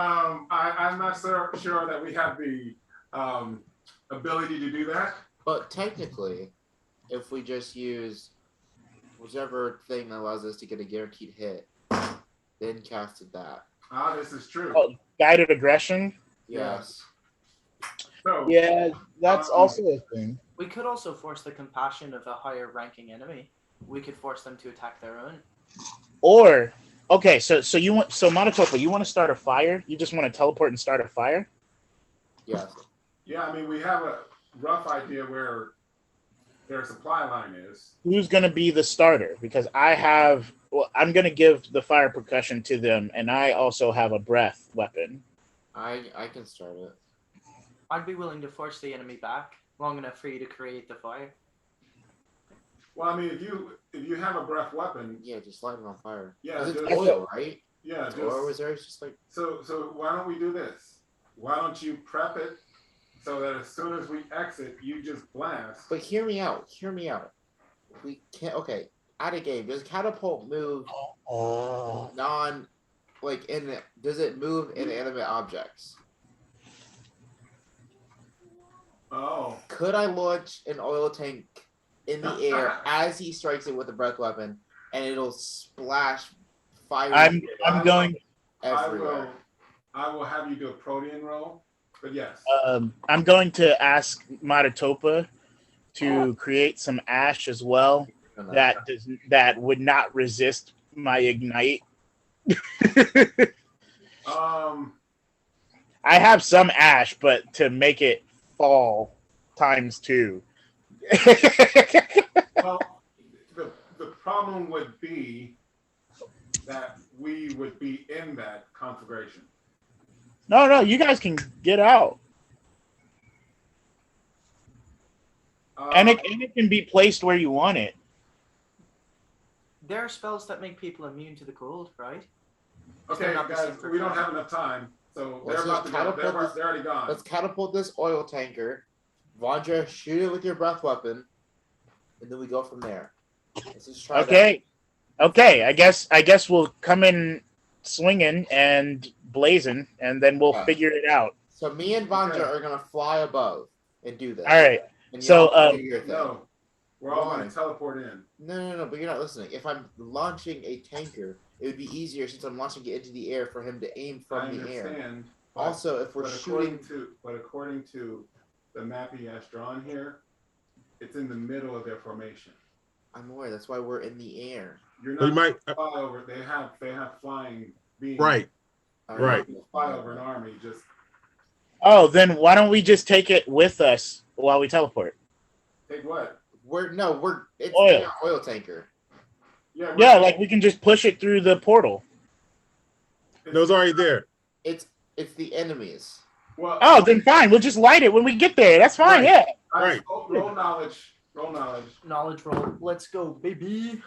I'm not sure that we have the ability to do that. But technically, if we just use whichever thing that allows us to get a guaranteed hit, then casted that. This is true. Oh, guided aggression. Yes. So Yeah, that's also a thing. We could also force the compassion of a higher ranking enemy. We could force them to attack their own. Or okay, so Monotopa, you want to start a fire? You just want to teleport and start a fire? Yes. yeah, I mean we have a rough idea where their supply line is. Who's gonna be the starter? Because I'm gonna give the fire percussion to them, and I also have a breath weapon. I can start it. I'd be willing to force the enemy back long enough for you to create the fire. Well, I mean, if you have a breath weapon, Yeah, just light it on fire. Yeah, 'Cause it's just- oil, right? yeah, It's oil reserves, just like so why don't we do this? Why don't you prep it so that as soon as we exit, you just blast? But hear me out. Hear me out. We can't. Okay, out of game. Does catapult move Oh, does it move inanimate objects? Oh, Could I launch an oil tank in the air as he strikes it with a breath weapon, and it'll splash fire I'm going. everywhere? I will have you do a protean roll, but yes. I'm going to ask Monotopa to create some ash as well that would not resist my ignite. I have some ash, but to make it fall times 2. Well, the problem would be that we would be in that conflagration. No, you guys can get out. And it can be placed where you want it. There are spells that make people immune to the cold, right? Okay, not the guys, same for we don't fire. have enough time, so Let's they're about just to go. catapult They're already gone. Let's catapult this oil tanker. Vandra, shoot it with your breath weapon, and then we go from there. Let's just try Okay. Okay, I guess we'll come in swinging and blazing, and then we'll Yeah. figure it out. that. So me and Vandra Okay. are gonna fly above and do this. All right. And So, y'all do your thing. No, we're all Why? going to teleport in. No, but you're not listening. If I'm launching a tanker, it would be easier since I'm launching it into the air for him to aim I from the air. understand. but- Also, if we're but shooting, according to the map he has drawn here, it's in the middle of their formation. I'm aware. That's why we're in the air. You're We not might fly over. They have flying beings. right. Right. Fly over an army, just Oh, then why don't we just take it with us while we teleport? take what? It's Oil. the oil tanker. Yeah, Yeah, like we can just push it through the portal. No, it's already there. It's the enemies. Well, Oh, then fine. We'll just light it when we get there. That's fine. Right. Yeah. guys, right. roll knowledge. Roll knowledge. Knowledge roll. Let's go, baby.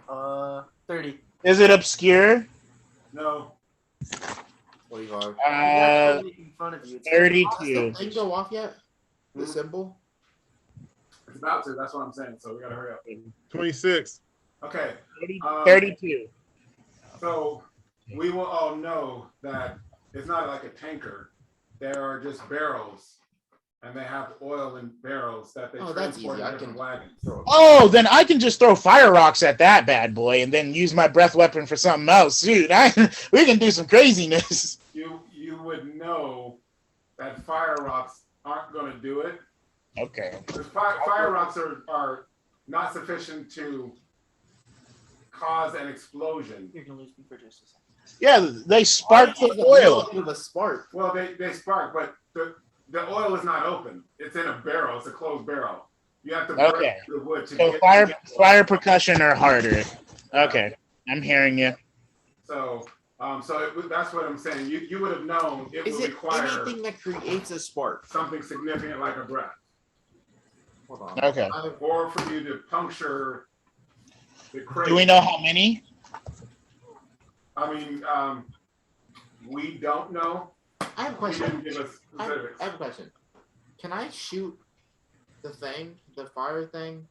30. Is it obscure? No. 25. He's actually making fun of you. It's 32. Didn't go off yet? The Mhm. symbol? It's about to. That's what I'm saying. So we gotta hurry up. 26. Okay. 32. So we will all know that it's not like a tanker. There are just barrels, and they have oil in barrels that they Oh, that's transport easy. in I different can wagons. throw it. Oh, then I can just throw fire rocks at that bad boy and then use my breath weapon for something else. Dude, we can do some craziness. You would know that fire rocks aren't going to do it. Okay. Because fire rocks are not sufficient to cause an explosion. You're gonna lose me for just a second. Yeah, they spark the oil. With a spark. Well, they spark, but the oil is not open. It's in a barrel. It's a closed barrel. You have to break Okay. the wood to So get fire percussion are harder. Okay, I'm hearing you. So that's what I'm saying. You would have known it Is would it require anything that creates a spark? something significant like a breath, Hold on. Okay. or for you to puncture the crate. Do we know how many? I mean, we don't know. I have a He question. didn't give us I specifics. have a question. Can I shoot the fire thing,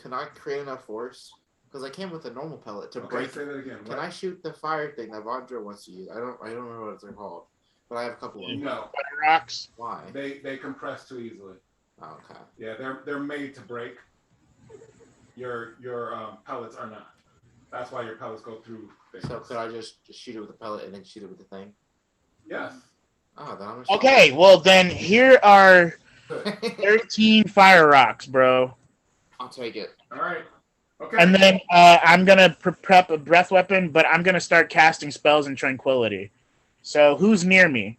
can I create enough force? Because I came with a normal pellet to Okay, break. say that again. Can I shoot the fire thing that Vandra wants to use? I don't remember what they're called, but I have a couple of them. No, Fire rocks. Why? they compress too easily. Oh, okay. Yeah, they're made to break. Your pellets are not. That's why your pellets go through things. So could I just shoot it with a pellet and then shoot it with the thing? Yes. Oh, then I'm Okay, well then here are Good. 13 fire rocks, bro. I'll take it. All right. Okay. And then I'm gonna prep a breath weapon, but I'm gonna start casting spells in tranquility. So who's near me?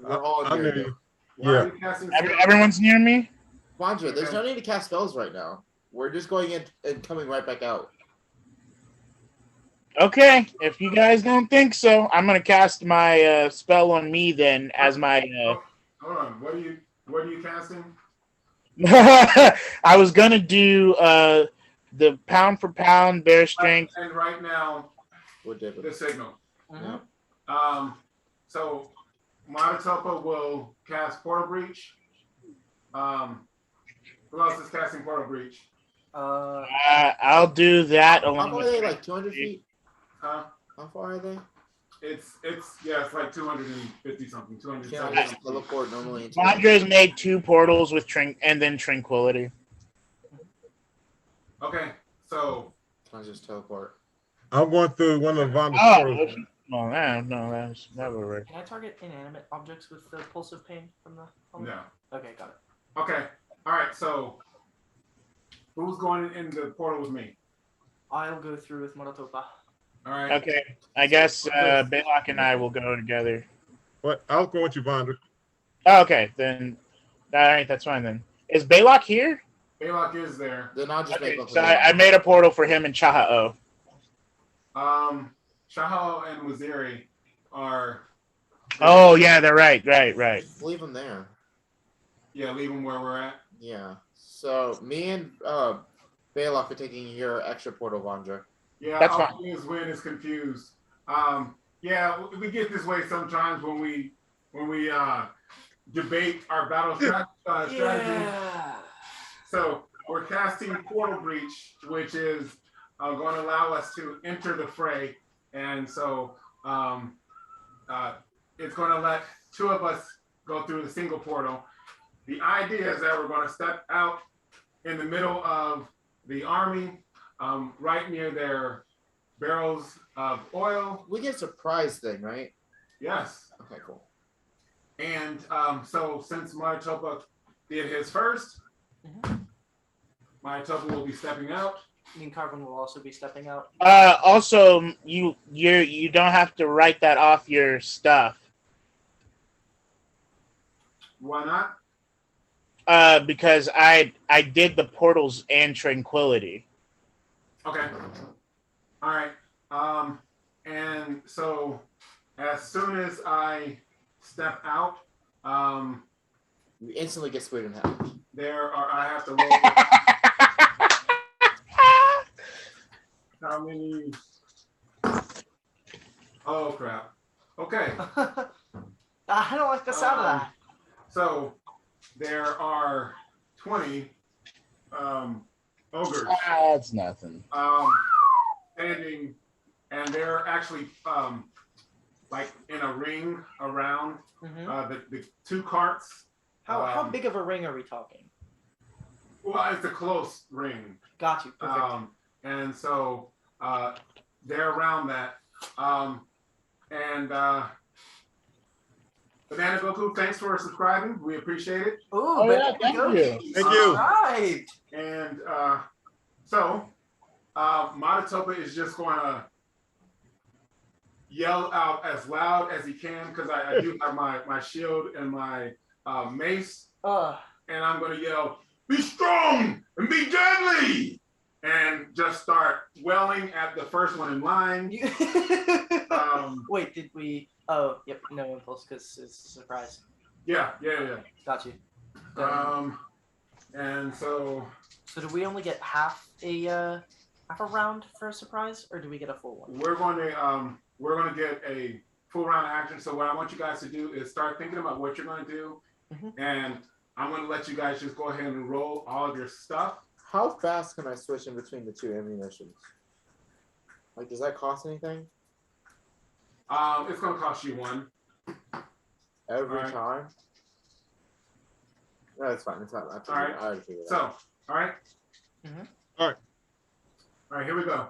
We're all I near knew you. Why are Yeah. you casting Everyone's near me. Vandra, there's no need to cast spells right now. We're just going in and coming right back out. Okay, if you guys don't think so, I'm gonna cast my spell on me then as my. Hold on. What are you casting? I was gonna do the pound for pound bear strength. And right now, What did the signal. Mhm. So Maratopa will cast Portal Breach. Who else is casting Portal Breach? I'll do that How along far are with. they? Like 200 feet? Huh? How far are they? It's like 250 something, Can I 270 just something. teleport normally into it? Vandra's made 2 portals with and then tranquility. Okay, so Can I just teleport? I'm going through one of Vonda's Oh, portals. no, that's never right. Can I target inanimate objects with the pulse of pain from the helmet? no. Okay, got it. Okay, all right. So who's going in the portal with me? I'll go through with Maratopa. All right. Okay, I guess Belac and I will go together. What? I'll go with you, Vandra. Oh, okay, then. All right, that's fine then. Is Belac here? Belac is there. Then I'll just Okay, make up so I made a portal for him and Chaha'o. Shahal and Waziri are. Oh yeah, they're right. leave them there. Yeah, leave them where we're at. Yeah. So me and Belac are taking your extra portal, Vandra. Yeah, That's all fine. is Win is confused. Yeah, we get this way sometimes when we debate our battle strategy. Yeah. So we're casting Portal Breach, which is going to allow us to enter the fray, and so it's going to let 2 of us go through the single portal. The idea is that we're going to step out in the middle of the army, right near their barrels of oil. We get a surprise thing, right? Yes. Okay, cool. And so since Maritopa did his first, Maritopa will be stepping out. I mean, Carvin will also be stepping out. Also, you don't have to write that off your stuff. Why not? Because I did the portals and tranquility. Okay. All right. And so as soon as I step out, You instantly get sprayed in hell. I have to roll. How many? Oh crap. Okay. I don't like the sound of that. So there are 20 ogres That's nothing. standing, and they're actually like in a ring around the two carts. How big of a ring are we talking? Well, it's a close ring. Got you. Perfect. And so they're around that. Banana Goku, thanks for subscribing. We appreciate it. Ooh, yeah, thank you. Thank you. Right. And so Matatopa is just going to yell out as loud as he can, because I do have my shield and my mace. And I'm going to yell, "Be strong and be deadly!" And just start welling at the first one in line. Wait, did we? Oh, yep, no impulse because it's a surprise. Yeah. Got you. And so So do we only get half a round for a surprise, or do we get a full one? we're going to get a full round action. So what I want you guys to do is start thinking about what you're going to do, and I'm going to let you guys just go ahead and roll all of your stuff. How fast can I switch in between the two ammunitions? Like, does that cost anything? It's going to cost you one. Every Alright. time? No, it's fine. It's not. I Alright. already figured it So, out. all right. All right. All right, here we go.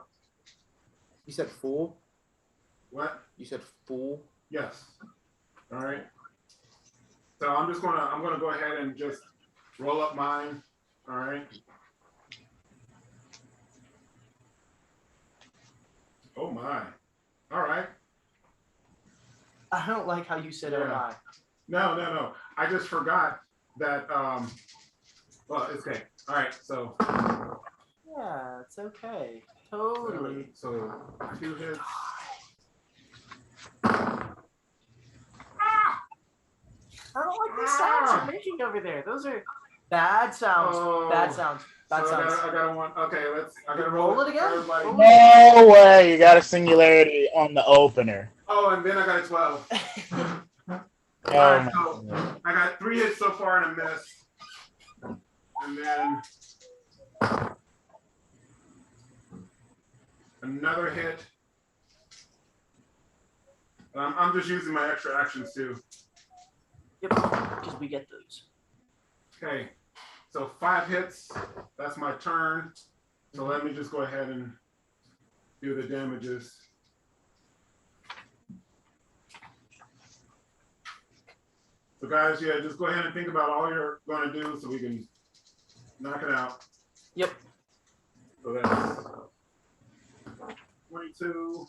You said fool? What? You said fool? Yes. All right. So I'm gonna go ahead and just roll up mine. All right. Oh my. All right. I don't like how you said "oh Yeah. my." No. I just forgot that. Well, it's okay. All right. So. Yeah, it's okay. Totally. So 2 hits. I don't like the sounds you're making over there. Those are bad sounds. Oh. Bad sounds. Bad So sounds. I got one. Okay, I gotta Roll it again? Everybody. Roll No way! You got a singularity on the opener. Oh, and then I got a 12. Oh, Alright, my so God. I got 3 hits so far and a miss. And then another hit. I'm just using my extra actions too. Yep, because we get those. Okay, so 5 hits. That's my turn. So let me just go ahead and do the damages. So guys, yeah, just go ahead and think about all you're going to do so we can knock it out. Yep. So that's 22,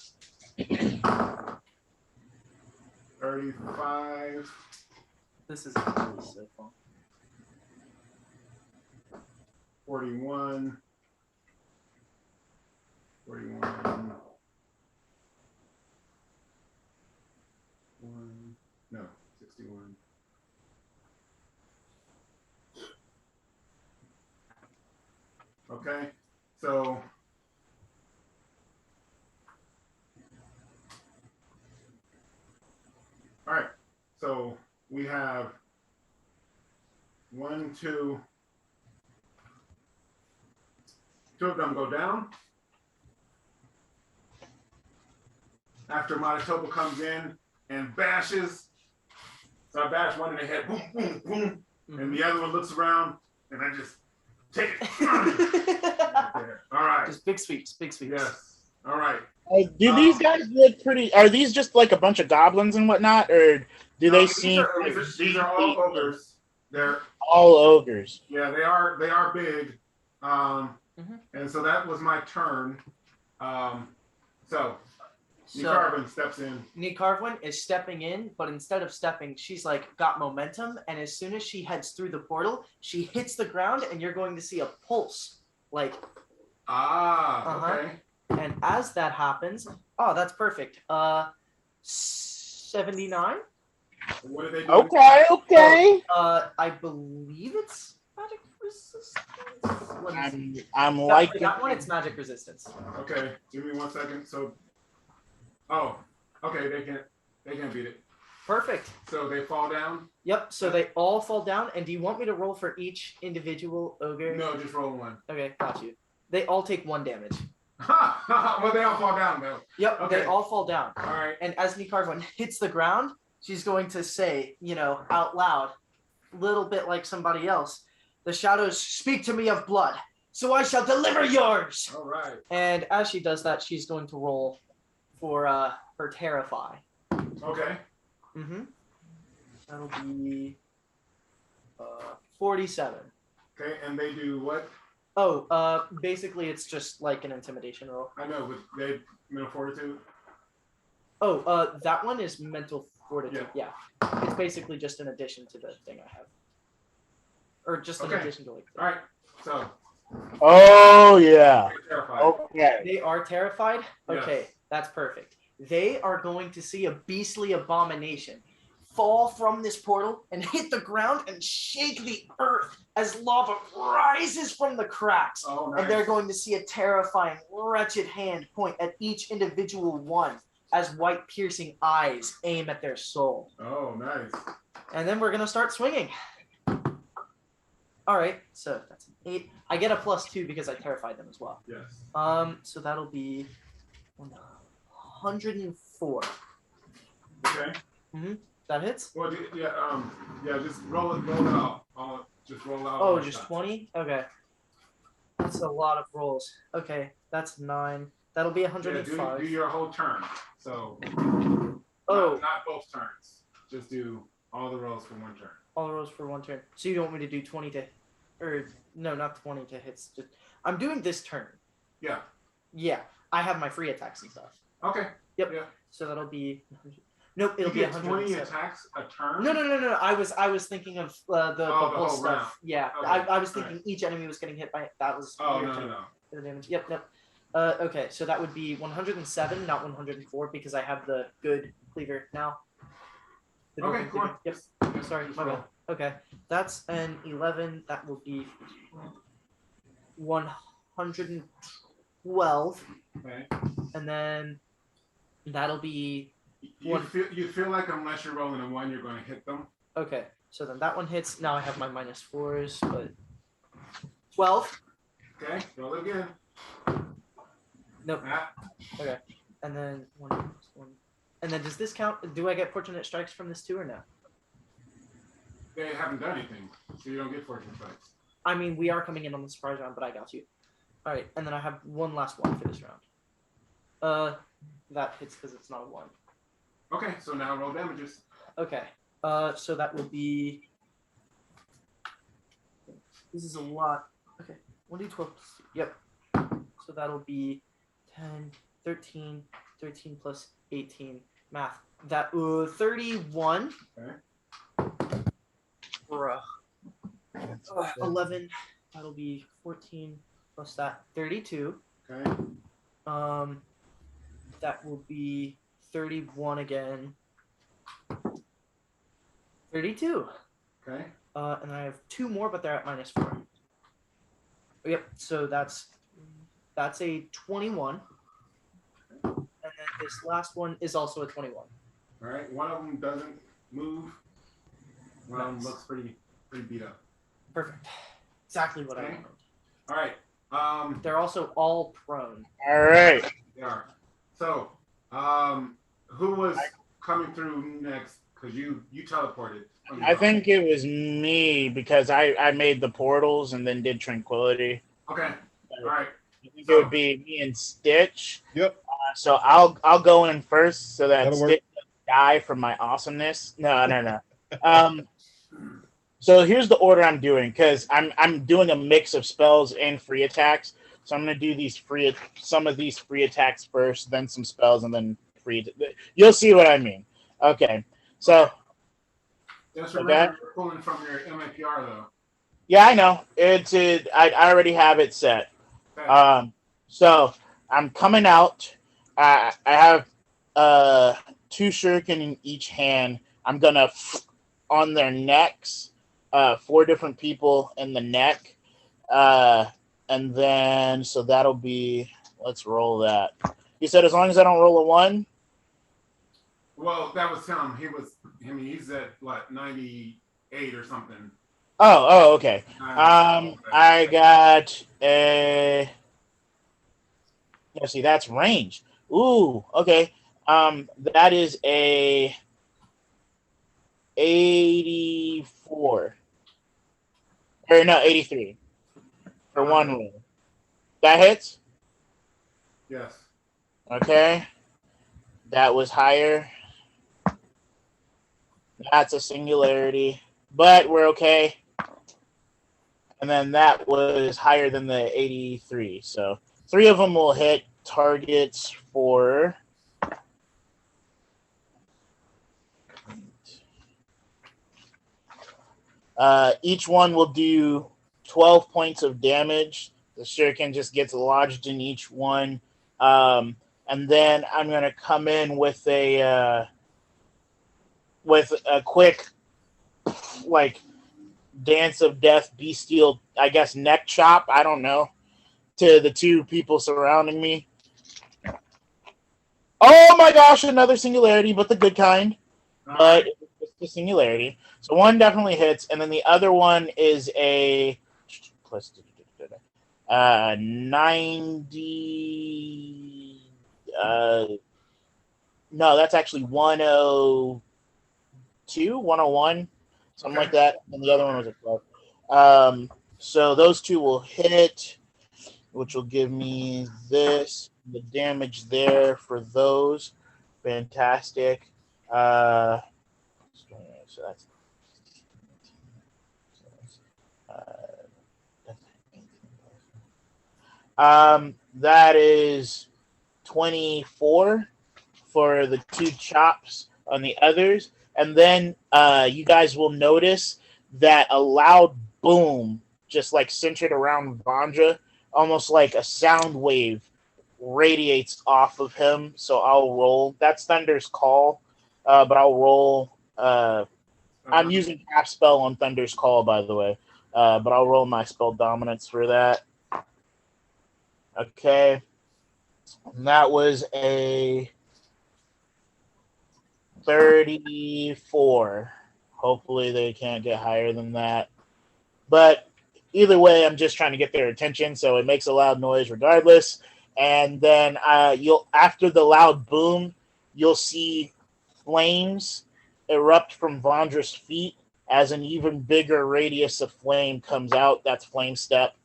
35, This is really so fun. 41, 41, 61. Okay, so all right, so we have 1, 2. 2 of them go down. After Matatopa comes in and bashes, so I bash one in the head, boom, boom, boom, and the other one looks around, and I just take it. Right there. All right. Just big sweeps, big sweeps. Yes. All right. Do these guys look pretty? Are these just like a bunch of goblins and whatnot, or do No, they these seem? are- these are all ogres. They're all ogres. Yeah, they are big. Mhm. And so that was my turn. So So Nicarvin steps in. Nicarvin is stepping in, but instead of stepping, she's like got momentum, and as soon as she heads through the portal, she hits the ground, and you're going to see a pulse. Like, Okay. and as that happens, oh, that's perfect. 79. What do they do? Okay. I believe it's magic resistance. Let me see. I'm No, for liking. that one. It's magic resistance. Okay, give me 1 second. So, okay, they can't beat it. Perfect. So they fall down. Yep. So they all fall down. And do you want me to roll for each individual ogre? No, just roll one. Okay, got you. They all take 1 damage. Well, they all fall down though. Yep. Okay. They all fall down. All right. And as Nicarvin hits the ground, she's going to say, out loud, a little bit like somebody else, "The shadows speak to me of blood, so I shall deliver yours." All right. And as she does that, she's going to roll for her Terrify. Okay. Mm-hmm. That'll be 47. Okay, and they do what? Oh, basically it's just like an intimidation roll. I know, but they mental fortitude. Oh, that one is mental fortitude. Yeah. It's basically just an addition to the thing I have. Or just an Okay. addition to like. All right. So Oh yeah. you're terrified. Okay. They are terrified? Okay, Yes. that's perfect. They are going to see a beastly abomination fall from this portal and hit the ground and shake the earth as lava rises from the cracks. Oh, nice. And they're going to see a terrifying, wretched hand point at each individual one as white piercing eyes aim at their soul. Oh, nice. And then we're going to start swinging. All right, so that's an 8. I get a +2 because I terrified them as well. Yes. So that'll be 104. Okay. That hits? Well, yeah. Just roll it out. Just roll out. Oh, one just shot. 20? Okay. That's a lot of rolls. Okay, that's 9. That'll be Yeah, 105. do your whole turn. So. Oh. Not both turns. Just do all the rolls for one turn. All rolls for one turn. So you don't want me to do 20 to, or no, not 20 to hits. Just I'm doing this turn. Yeah. Yeah, I have my free attacks and stuff. Okay. Yep. Yeah. So that'll be. Nope, it'll You be get 20 107. attacks a turn. No. I was thinking of the whole whole stuff. round. Yeah, Okay, I was alright. thinking each enemy was getting hit by. That was. Oh your no, turn. no. The damage. Yep. Okay, so that would be 107, not 104, because I have the good cleaver now. The Okay, dwarven cool. cleaver. Yep. Sorry, my bad. Okay, that's an 11. That will be 112, Okay. and then that'll be You feel like unless you're rolling a 1, you're going to hit them. okay. So then that one hits. Now I have my -4s, but 12. Okay. Roll again. Nope. Ah, And then 1 plus 1. And then does this count? Do I get fortunate strikes from this too or no? they haven't done anything, so you don't get fortune strikes. I mean, we are coming in on the surprise round, but I got you. All right, and then I have one last one for this round. That hits because it's not a 1. Okay. So now roll damages. Okay. So that will be. This is a lot. Okay. 1d12. Yep. So that'll be 10, 13, 13 plus 18. Math. That 31. Okay. Bruh. 11. That'll be 14 plus that 32. Okay. That will be 31 again. 32. Okay. And I have 2 more, but they're at -4. Yep. So that's a 21. And then this last one is also a 21. All right. One of them doesn't move. One of them Nice. looks pretty beat up. Perfect. Exactly what I Okay. wanted. All right. They're also all prone. All right. They are. So, who was coming through next? Because you teleported. I think it was me because I made the portals and then did tranquility. Okay. All right. I think it would be me and Stitch. Yep. So I'll go in first so that That'll work. Stitch doesn't die from my awesomeness. No. So here's the order I'm doing because I'm doing a mix of spells and free attacks. So I'm gonna do some of these free attacks first, then some spells, and then free. You'll see what I mean. Okay. So Just Okay. remember you're pulling from your MAPR though. yeah, I know I already have it set. Okay. So I'm coming out. I have 2 shuriken in each hand. I'm gonna on their necks, 4 different people in the neck, and then so that'll be. Let's roll that. You said as long as I don't roll a 1. Well, that was him. He's at what, 98 or something. Oh, okay. Okay. I got a. Let's see, that's range. Ooh, okay. That is a 84. Or no, 83 for 1 roll. That hits. Yes. Okay. That was higher. That's a singularity, but we're okay. And then that was higher than the 83. So 3 of them will hit targets for. Each one will do 12 points of damage. The shuriken just gets lodged in each one. And then I'm going to come in with a quick, like, dance of death, bestial, I guess, neck chop. I don't know. To the 2 people surrounding me. Oh my gosh, another singularity, but the good kind. But it's just a singularity. So 1 definitely hits, and then the other one is a plus 90. No, that's actually 102, 101, something like that. And the other one was a 12. So those 2 will hit, which will give me the damage there for those. Fantastic. So that's that is 24 for the 2 chops on the others, and then you guys will notice that a loud boom, just like centered around Vandra, almost like a sound wave, radiates off of him. So I'll roll. That's Thunder's Call, but I'll roll. I'm using half spell on Thunder's Call, by the way, but I'll roll my spell dominance for that. Okay, and that was a 34. Hopefully they can't get higher than that. But either way, I'm just trying to get their attention, so it makes a loud noise regardless. And then after the loud boom, you'll see flames erupt from Vandra's feet as an even bigger radius of flame comes out. That's Flame Step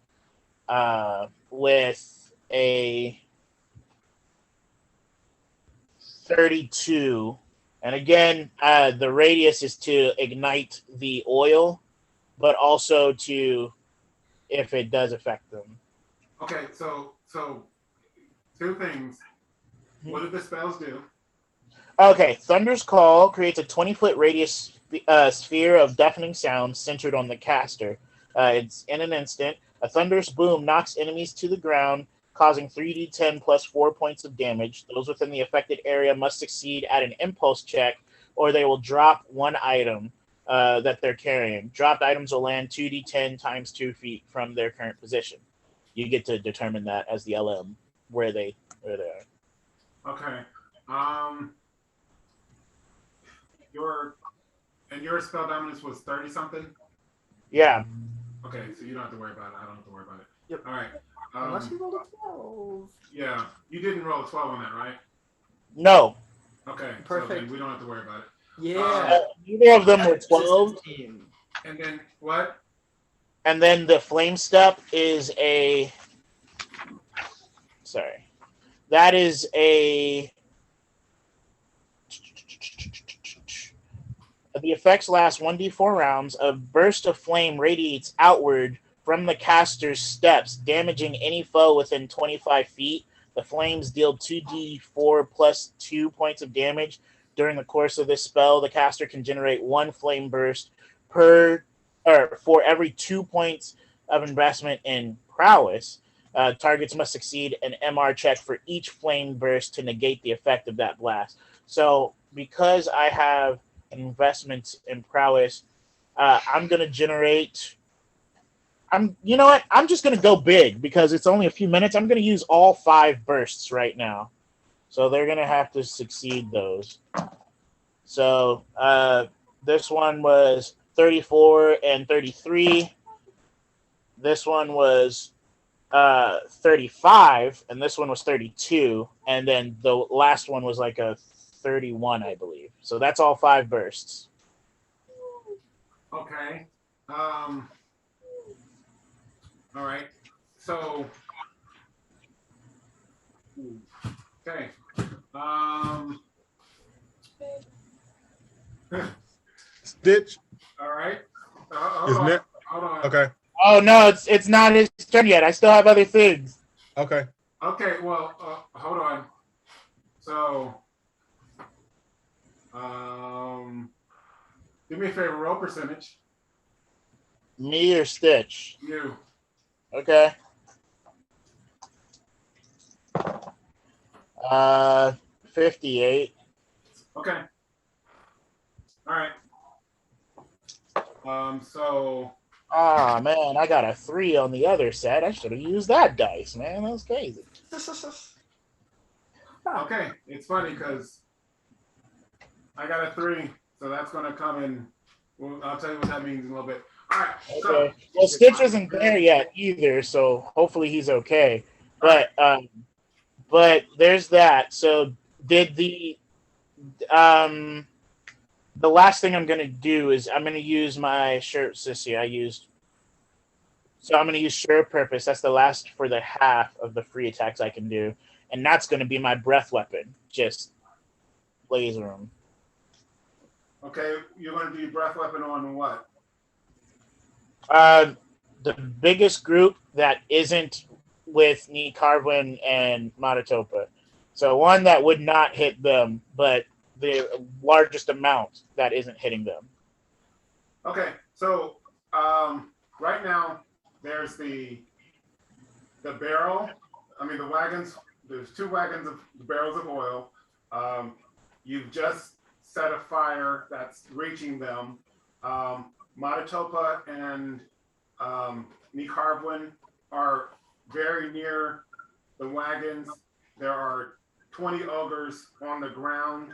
with a 32. And again, the radius is to ignite the oil, but also to if it does affect them. Okay, so 2 things. What do the spells do? Okay, Thunder's Call creates a 20-foot radius sphere of deafening sound centered on the caster. It's in an instant. A thunderous boom knocks enemies to the ground, causing 3d10 plus 4 points of damage. Those within the affected area must succeed at an impulse check, or they will drop 1 item that they're carrying. Dropped items will land 2d10 times 2 feet from their current position. You get to determine that as the LM where they are. Okay. Your spell dominance was 30 something? Yeah. Okay, so you don't have to worry about it. I don't have to worry about it. Yep. All right. Unless you roll a 12. Yeah. You didn't roll a 12 on that, right? No. Okay. So Perfect. then we don't have to worry about it. Yeah. Neither of them were 12. And then what? And then the Flame Step is a... Sorry. That is a... The effects last 1d4 rounds. A burst of flame radiates outward from the caster's steps, damaging any foe within 25 feet. The flames deal 2d4 plus 2 points of damage. During the course of this spell, the caster can generate one flame burst for every 2 points of investment in prowess. Targets must succeed an MR check for each flame burst to negate the effect of that blast. So because I have investments in prowess, I'm going to generate... you know what? I'm just going to go big because it's only a few minutes. I'm going to use all 5 bursts right now. So they're going to have to succeed those. So this one was 34 and 33. This one was 35, and this one was 32. And then the last one was like a 31, I believe. So that's all 5 bursts. Okay. All right. So. Okay. Stitch All right. is next. Hold on. Okay. Oh no, it's not his turn yet. I still have other things. Okay. Okay. Well, hold on. So, give me a favor. Roll percentage. Me or Stitch? You. Okay. 58. Okay. All right. So. Ah man, I got a 3 on the other set. I should have used that dice, man. That was crazy. Okay, it's funny because I got a 3, so that's going to come in. Well, I'll tell you what that means in a little bit. All right. Okay. Well, Stitch isn't there yet either, so hopefully he's okay. But there's that. So did the last thing I'm going to do is I'm going to use my shirt sissy. So I'm going to use sure purpose. That's the last for the half of the free attacks I can do. And that's going to be my breath weapon. Just laser them. Okay, you're going to do your breath weapon on what? The biggest group that isn't with Nicarwin and Matatopa. So one that would not hit them, but the largest amount that isn't hitting them. Okay, so right now there's the barrel. I mean the wagons. There's 2 wagons of barrels of oil. You've just set a fire that's reaching them. Matatopa and Nicarwin are very near the wagons. There are 20 ogres on the ground.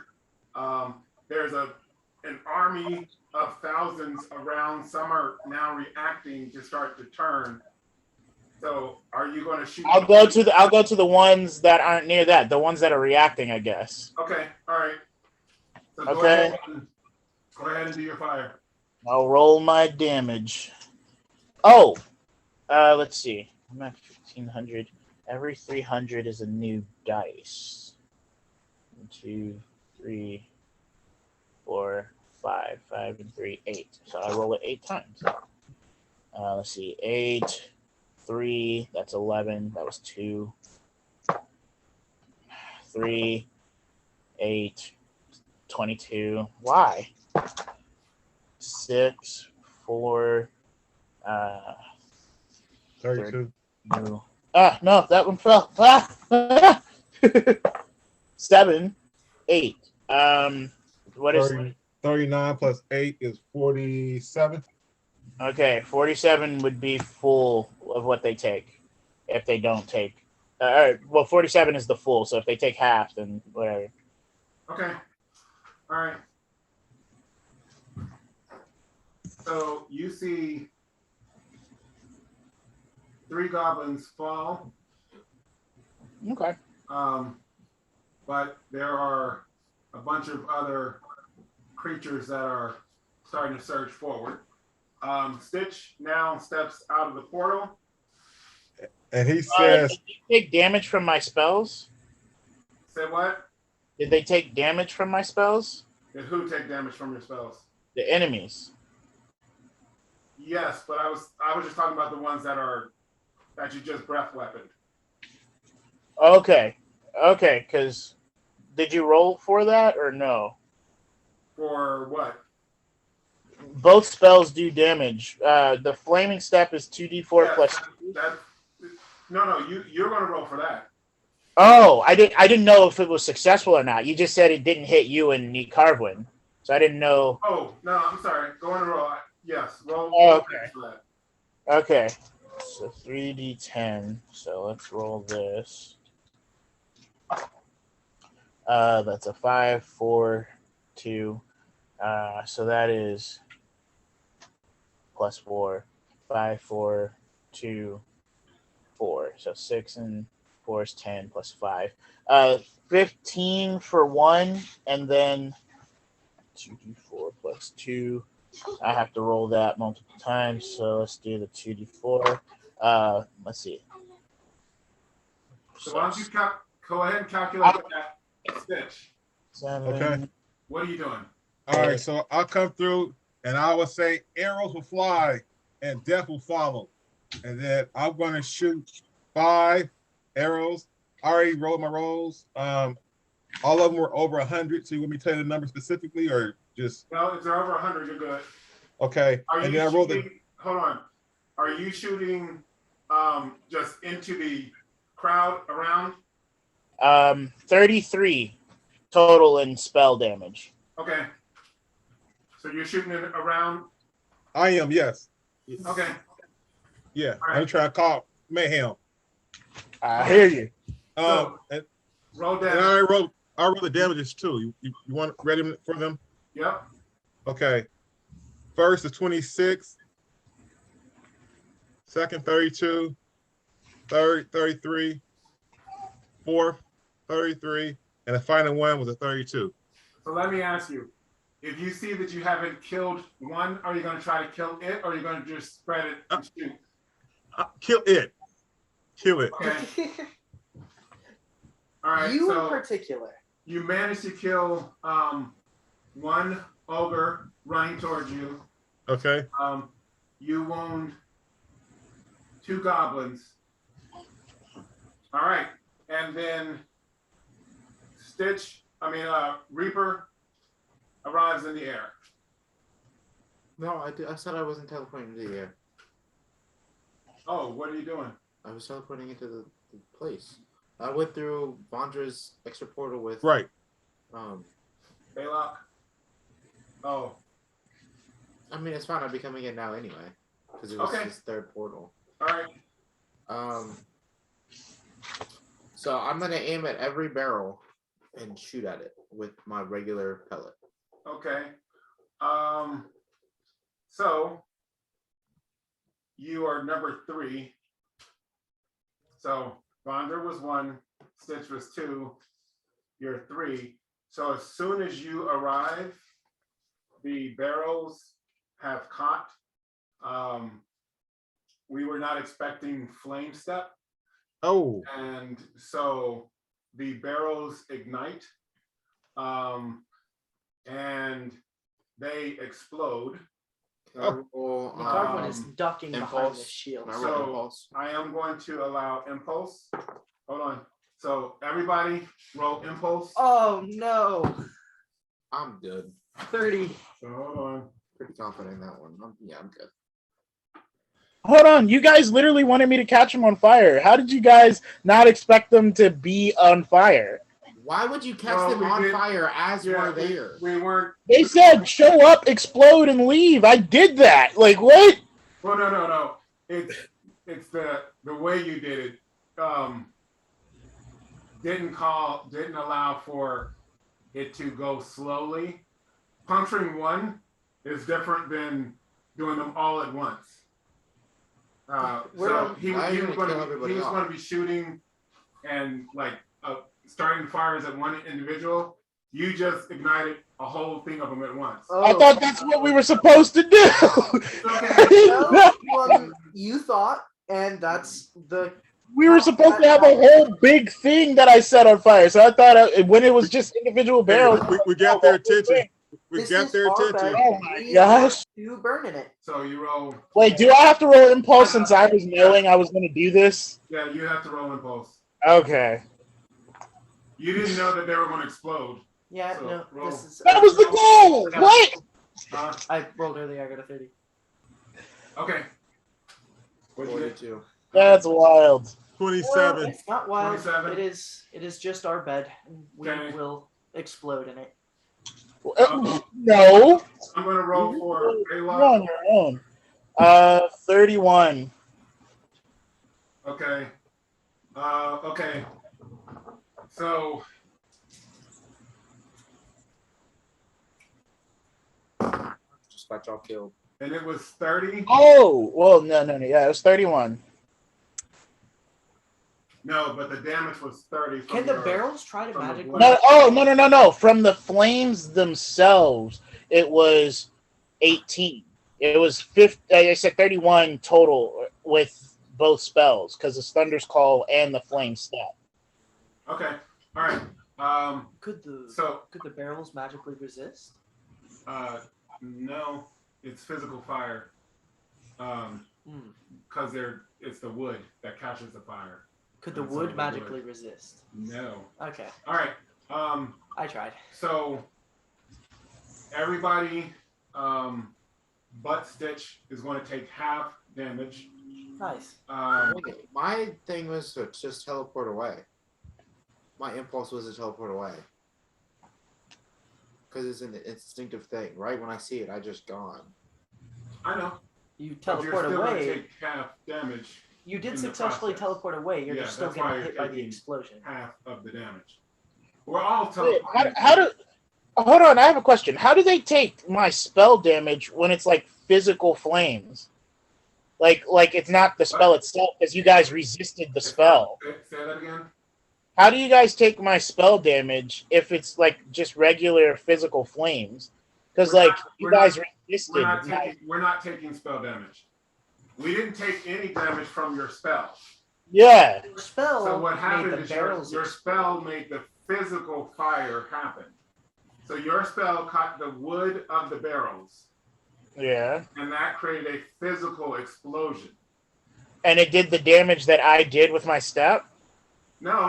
There's an army of thousands around. Some are now reacting to start to turn. So, are you going to shoot? I'll go to the ones that aren't near that. The ones that are reacting, I guess. Okay. All right. So go Okay. ahead and do your fire. I'll roll my damage. Oh, let's see. I'm at 1,500. Every 300 is a new dice. 1, 2, 3, 4, 5. 5 and 3, 8. So I roll it 8 times. Let's see. 8, 3. That's 11. That was 2. 3, 8, 22. Why? 6, 4. 32. No. No, that one fell. 7, 8. What is 39 plus 8 is 47. Okay, 47 would be full of what they take if they don't take. Well, 47 is the full, so if they take half, then whatever. Okay. All right. So you see 3 goblins fall. Okay. But there are a bunch of other creatures that are starting to surge forward. Stitch now steps out of the portal. And he says, did they take damage from my spells? Say what? Did they take damage from my spells? Did who take damage from your spells? The enemies. yes, but I was just talking about the ones that you just breath weaponed. Okay. Okay, because did you roll for that or no? For what? Both spells do damage. The flaming step is 2d4 Yes, plus. no, you're gonna roll for that. Oh, I didn't know if it was successful or not. You just said it didn't hit you and Carvin, so I didn't know. Oh no, I'm sorry. Go on and roll. Yes, roll. Oh, okay. For that. Okay, so 3d10. So let's roll this. That's a 5, 4, 2. So that is plus 4, 5, 4, 2, 4. So 6 and 4 is 10 plus 5. 15 for 1, and then 2d4 plus 2. I have to roll that multiple times, so let's do the 2d4. Let's see. So why don't you go ahead and calculate that stitch. 7. Okay. What are you doing? All right, so I'll come through and I will say arrows will fly and death will follow. And then I'm going to shoot 5 arrows. I already rolled my rolls. All of them were over 100. So you want me to tell you the number specifically or just? No, if they're over 100, you're good. Okay. Are And you then I rolled shooting, hold on. Are you shooting just into the crowd around? 33 total in spell damage. Okay. So you're shooting it around? I am, yes. Okay. Yeah. All right. I'm trying to call mayhem. I hear you. And Roll I down. already rolled the damages too. You want ready for them? Yep. Okay. First is 26. Second, 32. Third, 33. Fourth, 33. And the final one was a 32. So let me ask you. If you see that you haven't killed one, are you going to try to kill it or are you going to just spread it and shoot? Kill it. Kill it. Okay. All right. You so in particular. you managed to kill one ogre running towards you. Okay. You wound 2 goblins. All right. And then Reaper arrives in the air. No, I said I wasn't teleporting into the air. Oh, what are you doing? I was teleporting into the place. I went through Vandra's extra portal with Right. Belac? Oh, I mean, it's fine. I'll be coming in now anyway because it was Okay. his 3rd portal. all right. So I'm gonna aim at every barrel and shoot at it with my regular pellet. Okay. So you are number 3. So Vandra was 1, Stitch was 2, you're 3. So as soon as you arrive, the barrels have caught. We were not expecting flame step. Oh. And so the barrels ignite and they explode. Oh, Carvin is ducking behind impulse. the shield. Can I roll So impulse? I am going to allow impulse. Hold on. So everybody roll impulse. Oh no. I'm good. 30. So hold on. Pretty confident in that one. I'm good. Hold on, you guys literally wanted me to catch them on fire. How did you guys not expect them to be on fire? Why would you catch Well, them we on did- fire as Yeah, we're there? we weren't. They said show up, explode, and leave. I did that. Like what? Well, no. It's the way you did it. Didn't allow for it to go slowly. Puncturing one is different than doing them all at once. So he Why are you was gonna kill going everybody off? to be shooting and starting fires at one individual. You just ignited a whole thing of them at once. I thought that's what we were supposed to do. Okay. Well, you thought, and that's the. We were supposed to have a whole big thing that I set on fire. So I thought when it was just individual barrels. We got their attention. We This got is their our attention. bed. Oh my We gosh. You burn in it. So you roll. Wait, do I have to roll impulse since I was knowing I was going to do this? Yeah, you have to roll impulse. Okay. You didn't know that they were going to explode. Yeah, So, no, roll. this is. That was the goal! What? I rolled earlier. I got a 30. Okay. What'd you get? 42. That's wild. 27. Well, it's not wild. 27. It is just our bed. And we Okay. will explode in it. No. I'm going to roll for You're Belac. on your own. 31. Okay. Okay. So. Just got y'all killed. And it was 30. Oh, well, no. Yeah, it was 31. No, but the damage was 30. Can the barrels try to from the magically? blood. No. From the flames themselves, it was 18. It was 50. I said 31 total with both spells because it's Thunder's Call and the Flame Step. Okay. All right. Could the So, barrels magically resist? no, it's physical fire. Because it's the wood that catches the fire. Could the That's wood not the magically wood. resist? No. Okay, All right. I tried. So everybody, but Stitch is going to take half damage. Nice. My thing was to just teleport away. My impulse was to teleport away. Because it's an instinctive thing. Right when I see it, I just gone. I know. You But you're teleport still going to away. take half damage, You did in the successfully process. teleport away. You're Yeah, just still that's why getting you're hit by the taking explosion. half of the damage. We're all Wait, teleporting. how do? Hold on, I have a question. How do they take my spell damage when it's like physical flames? Like it's not the spell itself because you guys resisted the spell. Say that again. How do you guys take my spell damage if it's like just regular physical flames? Because We're like not- you we're guys not- resisted. We're not taking spell damage. We didn't take any damage from your spell. Yeah. Your spell So what made happened the is barrels your spell made the physical fire happen. So your spell caught the wood of the barrels, Yeah. and that created a physical explosion. And it did the damage that I did with my step? No.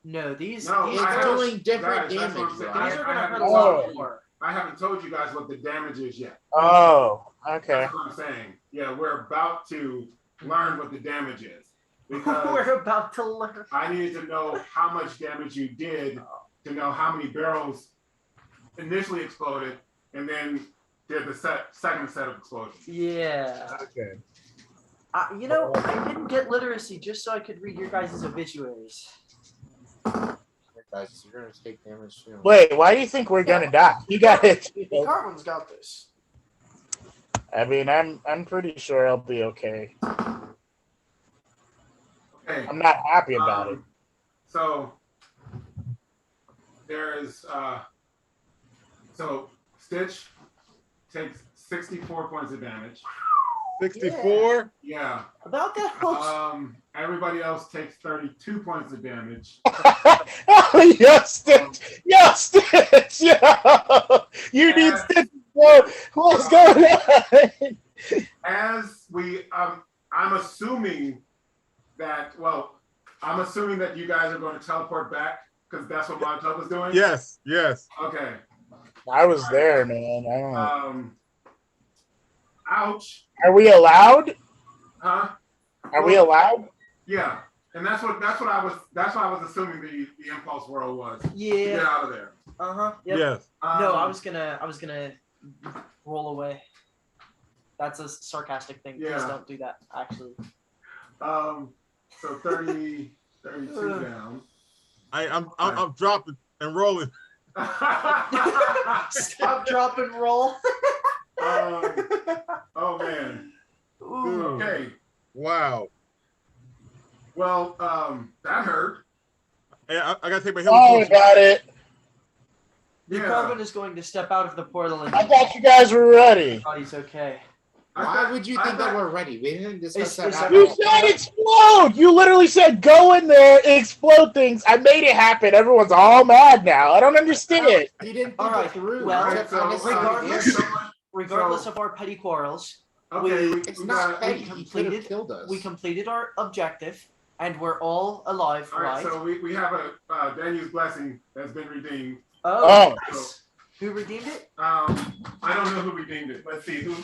No, these No, these I It's have- barrels, doing different guys, that's what I'm damage. saying. Right? these are I gonna haven't hurt a lot told- more. I haven't told you guys what the damage is yet. Oh, okay. That's what I'm saying. Yeah, we're about to learn what the damage is. Because We're about to learn. I needed to know how much damage you did to know how many barrels initially exploded and then did the second set of explosions. Yeah. Okay. You know, I didn't get literacy just so I could read your guys' obituaries. Guys, you're gonna take damage soon. Wait, why do you think we're gonna die? You got it. Carvin's got this. I mean, I'm pretty sure I'll be okay. Okay. I'm not happy about it. So there is so Stitch takes 64 points of damage. 64. Yeah. About that close. Everybody else takes 32 points of damage. Oh, yes, Stitch! Yes, Stitch! Yeah! You need Yes. Stitch! What's going on? As we I'm assuming that you guys are going to teleport back because that's what ManChild was doing. Yes. Okay. I was there, man. I don't know. Ouch. Are we allowed? Huh? Are we allowed? Yeah. And that's why I was assuming the impulse world was. Yeah. Get out of there. Uh-huh. Yep. Yes. No, I was gonna roll away. That's a sarcastic thing. Please Yeah. don't do that, actually. So 32 down. I'm dropping and rolling. Stop, drop, and roll. Oh man. Ooh. Okay. Wow. Well, that hurt. Hey, I gotta take my Oh, healing we potion. got it. The Yeah. Carvin is going to step out of the portal and I thought you guys were ready. oh, he's okay. Why would you I think that thought- we're ready? We didn't discuss that. Is at You all. said explode. You literally said go in there, explode things. I made it happen. Everyone's all mad now. I don't understand. You didn't think All right, it through. well, You kept so unnecessary regardless- damage. Regardless So- of our petty quarrels, Okay, It's we not got- petty. He could have completed- killed us. we completed our objective, and we're all alive, All right, right? so we have a Daniel's blessing that's been redeemed. Oh, Oh. nice. Who redeemed it? I don't know who redeemed it. Let's see who.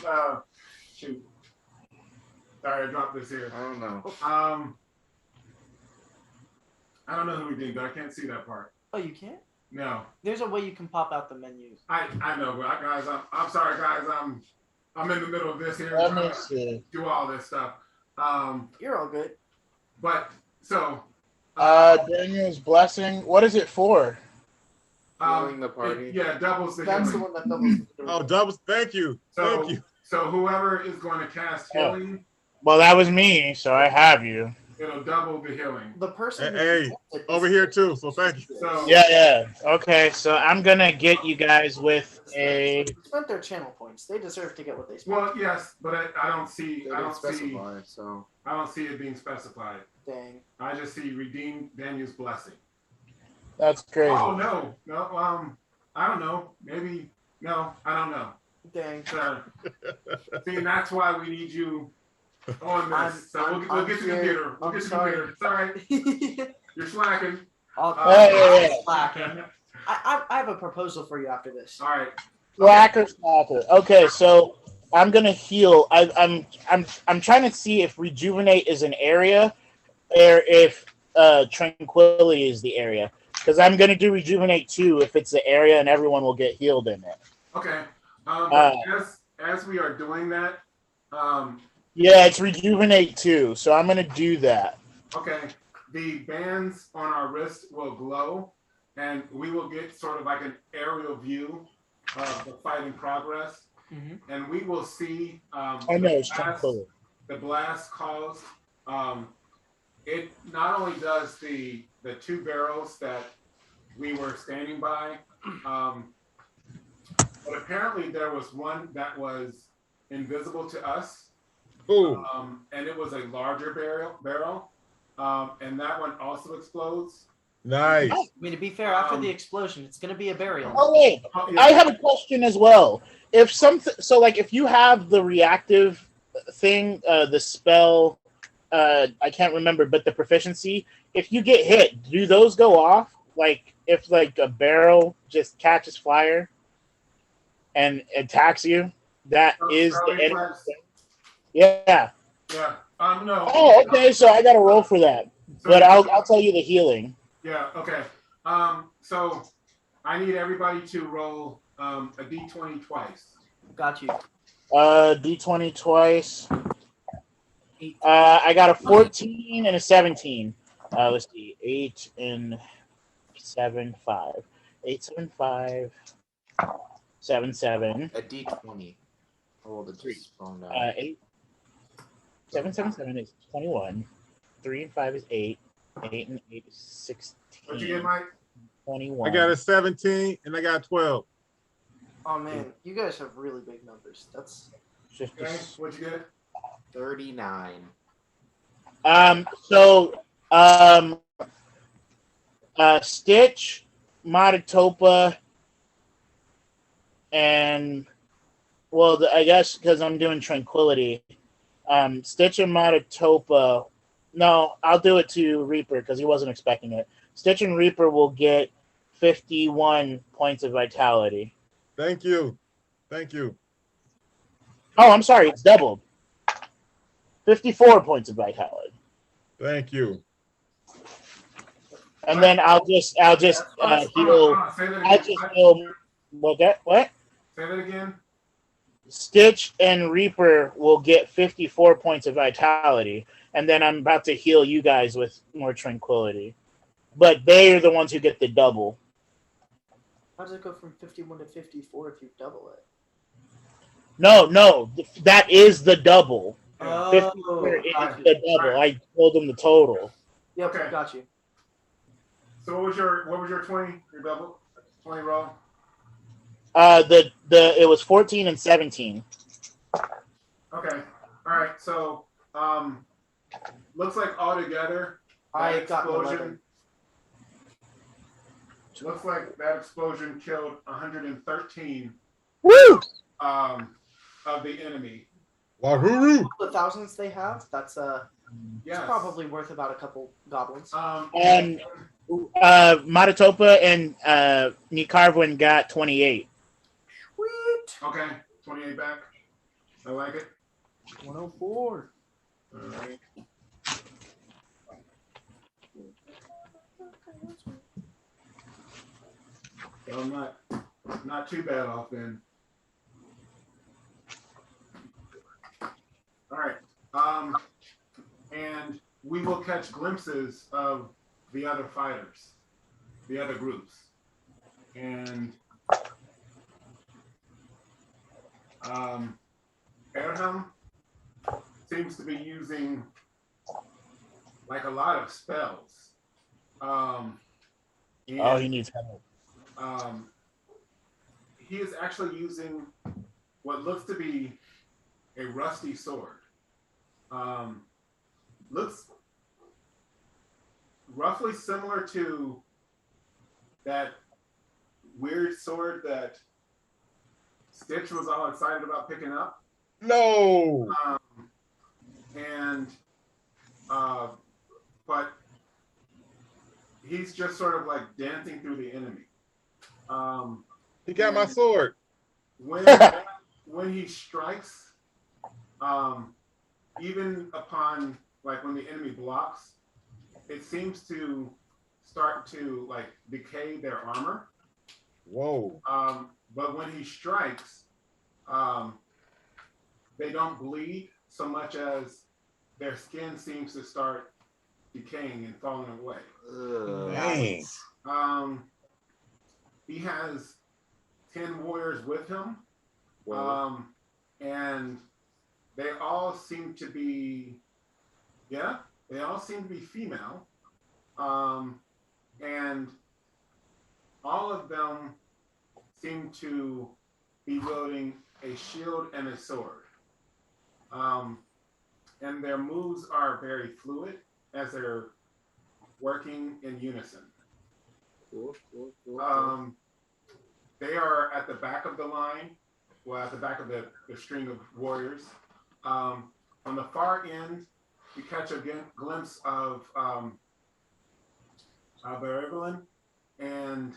Shoot. Sorry, I dropped this here. I don't know. I don't know who redeemed it. I can't see that part. Oh, you can't? No, There's a way you can pop out the menus. I know, but guys, I'm sorry, guys. I'm in the middle of this here. Let me trying to see. do all this stuff. You're all good. But so. Daniel's blessing. What is it for? Healing the party. Yeah, doubles the That's the healing. one that doubles. Oh, doubles. Thank you. So, Thank you. so whoever is going to cast Oh. healing, Well, that was me, so I have you. it'll double the healing. The person who Hey, cast it over is- here too. So thank you. So Yeah. Okay, so I'm gonna get you guys with a. They spent their channel points. They deserve to get what they spent. well, yes, but I don't see. They I didn't don't see. specify, so. I don't see it being specified. Dang. I just see redeem Daniel's blessing. That's crazy. Oh no, I don't know. Maybe no, I don't know. Dang. So, see, and that's why we need you on I'm- this. So we'll I'm get the here. computer. We'll I'm get the sorry. computer. It's all right. You're slacking. yeah. Slacking. I have a proposal for you after this. All right. Slacker. Okay, so I'm gonna heal. I'm trying to see if rejuvenate is an area, or if tranquility is the area. Because I'm gonna do rejuvenate too if it's the area and everyone will get healed in it. Okay. But as we are doing that, Yeah, it's rejuvenate too, so I'm gonna do that. okay, the bands on our wrist will glow, and we will get sort of like an aerial view of the fight in progress, Mhm. and we will see Oh no, it's tranquility. the blast caused. It not only does the two barrels that we were standing by, but apparently there was one that was invisible to us, Ooh. and it was a larger barrel, and that one also explodes. Nice. I mean, to be fair, after the explosion, it's going to be a burial. Oh wait, Oh, yeah. I have a question as well. If something, so like if you have the reactive thing, the spell, I can't remember, but the proficiency, if you get hit, do those go off? Like if like a barrel just catches fire and attacks you, that is the Starting enemy. flags. Yeah. Yeah. No. Oh, okay. So I got to roll for that, So- but I'll tell you the healing. Yeah. Okay. So I need everybody to roll a d20 twice. Got you. D20 twice. I got a 14 and a 17. Let's see, 8 and 7, 5. 8, 7, 5, 7, 7. A D20. Oh, the just phone down. 8, 7, 7, 7 is 21. 3 and 5 is 8. 8 and 8 is 16. What'd you get, Mike? 21. I got a 17 and I got 12. Oh man, you guys have really big numbers. That's Okay. What'd you get? 39. Stitch, Matatopa, and I guess because I'm doing Tranquility, Stitch and Matatopa. No, I'll do it to Reaper because he wasn't expecting it. Stitch and Reaper will get 51 points of vitality. Thank you. Thank you. Oh, I'm sorry, it's doubled. 54 points of vitality. Thank you. And then I'll just heal. Say that I'll again. just heal. What? Say that again. Stitch and Reaper will get 54 points of vitality, and then I'm about to heal you guys with more tranquility. But they are the ones who get the double. how does it go from 51 to 54 if you double it? No, that is the double. Oh, 54 is got you. the double. I told them the total. Yep, Okay. got you. So what was your 20? Your double 20 roll? It was 14 and 17. Okay. So looks like altogether I that got an 11. explosion. Looks like that explosion killed 113 Woo! of the enemy. Wahuru! The thousands they have, that's it's Yes. probably worth about a couple goblins. And Matatopa and Nicarvin got 28. Sweet. Okay, 28 back. I like it. 104. All right. So I'm not too bad off then. All right. And we will catch glimpses of the other fighters, the other groups. And Erham seems to be using like a lot of spells. He needs help. He is actually using what looks to be a rusty sword. Looks roughly similar to that weird sword that Stitch was all excited about picking up. No! But he's just sort of like dancing through the enemy. He got my sword. When he strikes, even upon like when the enemy blocks, it seems to start to like decay their armor. Whoa. But when he strikes, they don't bleed so much as their skin seems to start decaying and falling away. Dang. He has 10 warriors with him. Wow. And they all seem to be, female. And all of them seem to be wielding a shield and a sword. And their moves are very fluid as they're working in unison. Cool. They are at the back of the line, at the back of the string of warriors. On the far end, we catch a glimpse of Evelyn, and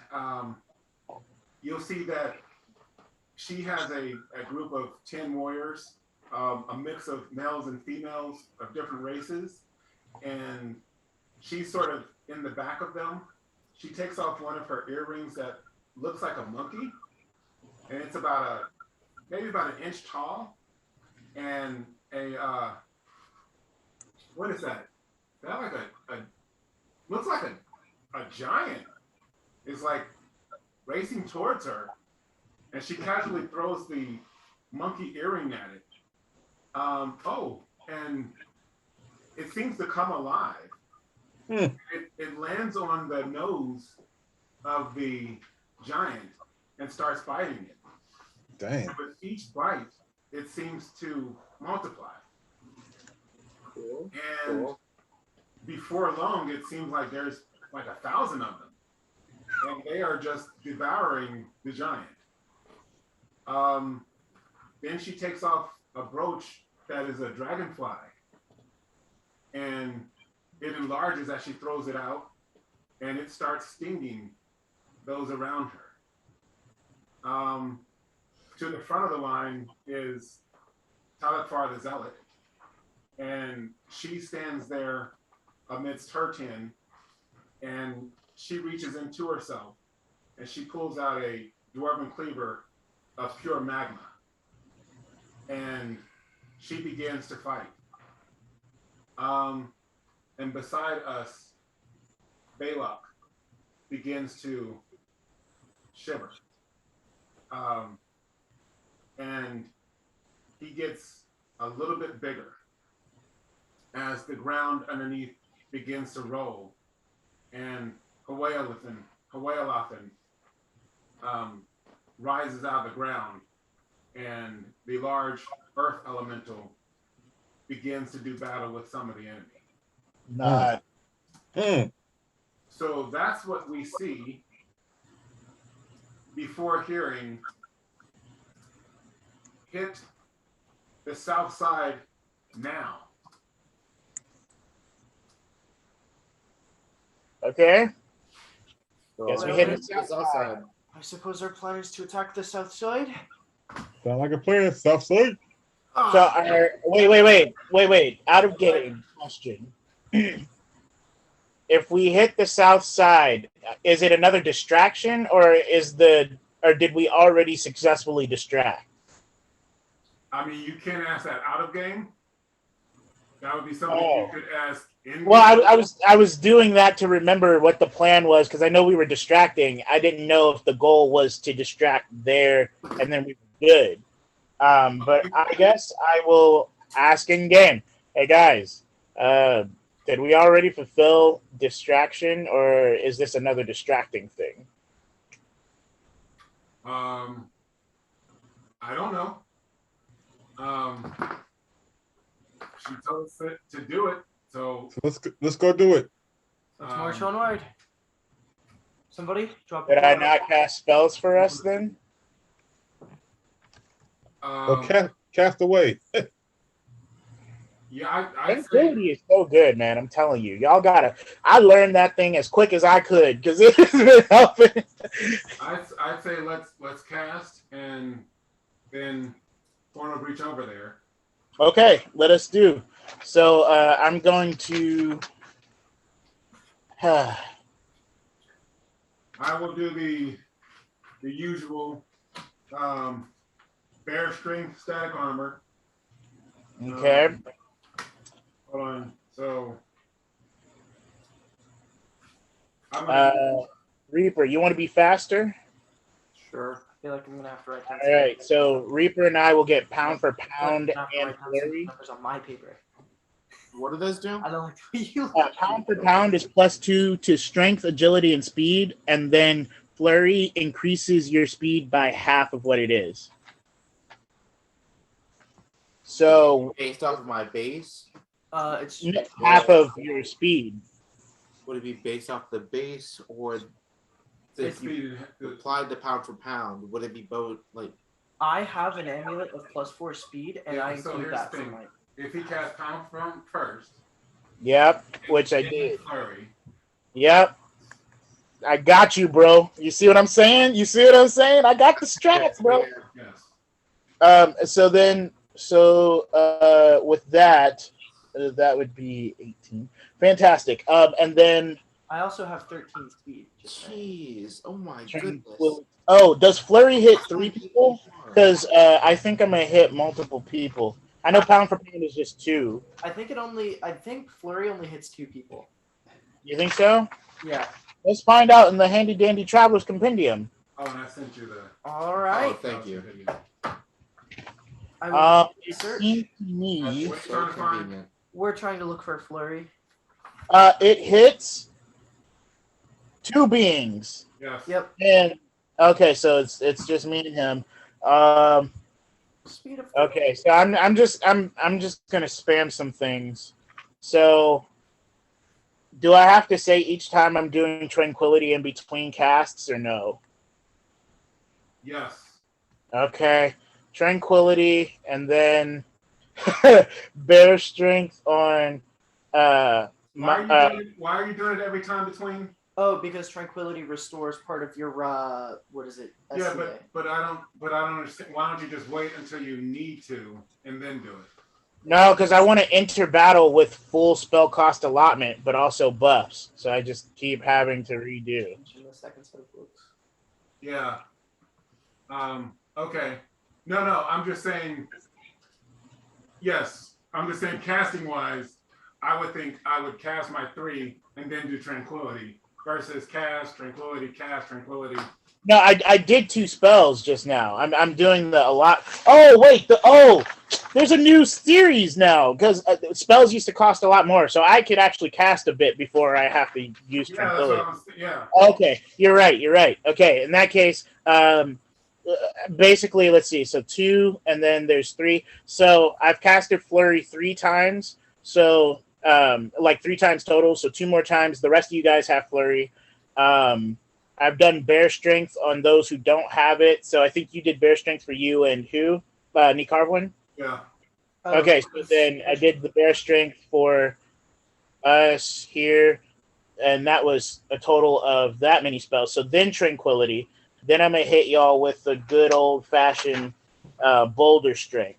you'll see that she has a group of 10 warriors, a mix of males and females of different races, and she's sort of in the back of them. She takes off one of her earrings that looks like a monkey, and it's maybe about an inch tall, and what is that? That like looks like a giant is like racing towards her, and she casually throws the monkey earring at it. And it seems to come alive. It lands on the nose of the giant and starts biting it. Dang. And with each bite, it seems to multiply. Cool. And before long, it seems like there's like 1,000 of them, and they are just devouring the giant. Then she takes off a brooch that is a dragonfly, and it enlarges as she throws it out, and it starts stinging those around her. To the front of the line is Talakfar the Zealot, and she stands there amidst her 10, and she reaches into herself, and she pulls out a dwarven cleaver of pure magma, and she begins to fight. And beside us, Belac begins to shiver. And he gets a little bit bigger as the ground underneath begins to roll, and Hawaiilathan rises out of the ground, and the large earth elemental begins to do battle with some of the enemy. Not. So that's what we see before hearing hit the south side now. Okay. Guess we Well, hit then- the south side. I suppose our plan is to attack the south side. Sound like a plan, South Side. So, wait. Out of game question. If we hit the south side, is it another distraction, or did we already successfully distract? I mean, you can ask that out of game. That would be something you could ask in. Well, I was doing that to remember what the plan was, because I know we were distracting. I didn't know if the goal was to distract there and then we were good. But I guess I will ask in game. Hey guys, did we already fulfill distraction, or is this another distracting thing? I don't know. She told us to do it, so Let's go do it. Let's march onward. Somebody drop. Did I not cast spells for us then? Well, cast away. Yeah, I'd say, Tranquility is so good, man. I'm telling you, y'all gotta. I learned that thing as quick as I could because it has been helping. I'd say let's cast and then Thorn will reach over there. Okay, let us do. So I'm going to. I will do the usual bear strength static armor. Okay. Hold on. So I'm gonna Reaper, you want to be faster? Sure. I feel like I'm gonna have to write down. All right. So Reaper and I will get pound for I'm pound gonna have to and write down some flurry. numbers on my paper. What do those do? I don't like the way you. Pound for pound is +2 to strength, agility, and speed, and then flurry increases your speed by half of what it is. So Based off of my base, It's half of your speed. would it be based off the base, or if you speed. applied the pound for pound, would it be both like? I have an amulet of +4 speed, and Yeah, I so include here's that the for thing. my. If he casts pound from first, Yep, which I then did. flurry. Yep. I got you, bro. You see what I'm saying? I got the strats, bro. Yes. So with that, that would be 18. Fantastic. And then I also have 13 speed. Just saying. Jeez! Oh my goodness! oh, does flurry hit 3 people? Because I think I'm gonna hit multiple people. I know pound for pound is just 2. I think flurry only hits 2 people. You think so? Yeah. Let's find out in the handy dandy traveler's compendium. Oh, and I sent you the. All Oh, right. thank you. I will It search. seems to me What you So trying to find? convenient. We're trying to look for a flurry. it hits 2 beings. Yes. Yep. And okay, so it's just me and him. Speed of. Okay, so I'm just gonna spam some things. So, do I have to say each time I'm doing tranquility in between casts or no? Yes. Okay, tranquility, and then bear strength on. Why are you doing it every time between? Oh, because tranquility restores part of your what is it? Yeah, SCA. but I don't understand. Why don't you just wait until you need to and then do it? No, because I want to enter battle with full spell cost allotment, but also buffs. So I just keep having to redo. In the second set of books. Yeah. Okay. No. I'm just saying. Yes, I'm just saying. Casting wise, I would think I would cast my 3 and then do tranquility versus cast tranquility. No, I did 2 spells just now. I'm doing a lot. Oh wait, there's a new series now because spells used to cost a lot more, so I could actually cast a bit before I have to use Yeah, that's tranquility. what I was. Yeah. Okay, you're right. Okay, in that case, basically, let's see. So 2, and then there's 3. So I've casted Flurry 3 times. So like 3 times total. So 2 more times. The rest of you guys have Flurry. I've done Bear Strength on those who don't have it. So I think you did Bear Strength for you and who? Nicarwin? Yeah. Okay, so then I did the Bear Strength for us here. And that was a total of that many spells. So then Tranquility. Then I'm going to hit y'all with the good old-fashioned Boulder Strength.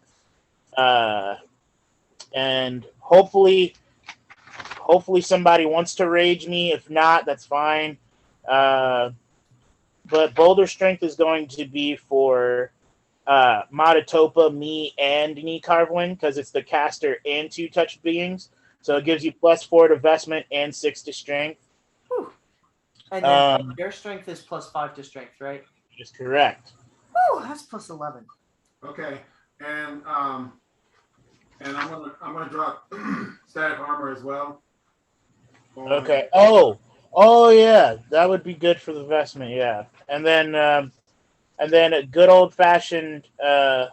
And hopefully somebody wants to rage me. If not, that's fine. But Boulder Strength is going to be for Matatopa, me, and Nicarwin, because it's the caster and 2 touch beings. So it gives you +4 to Vestment and 6 to Strength. Whew. And then your strength is +5 to strength, right? That's correct. Oh, that's +11. Okay. And I'm gonna drop static armor as well. Okay. Oh yeah, that would be good for the Vestment. Yeah, and then a good old fashioned to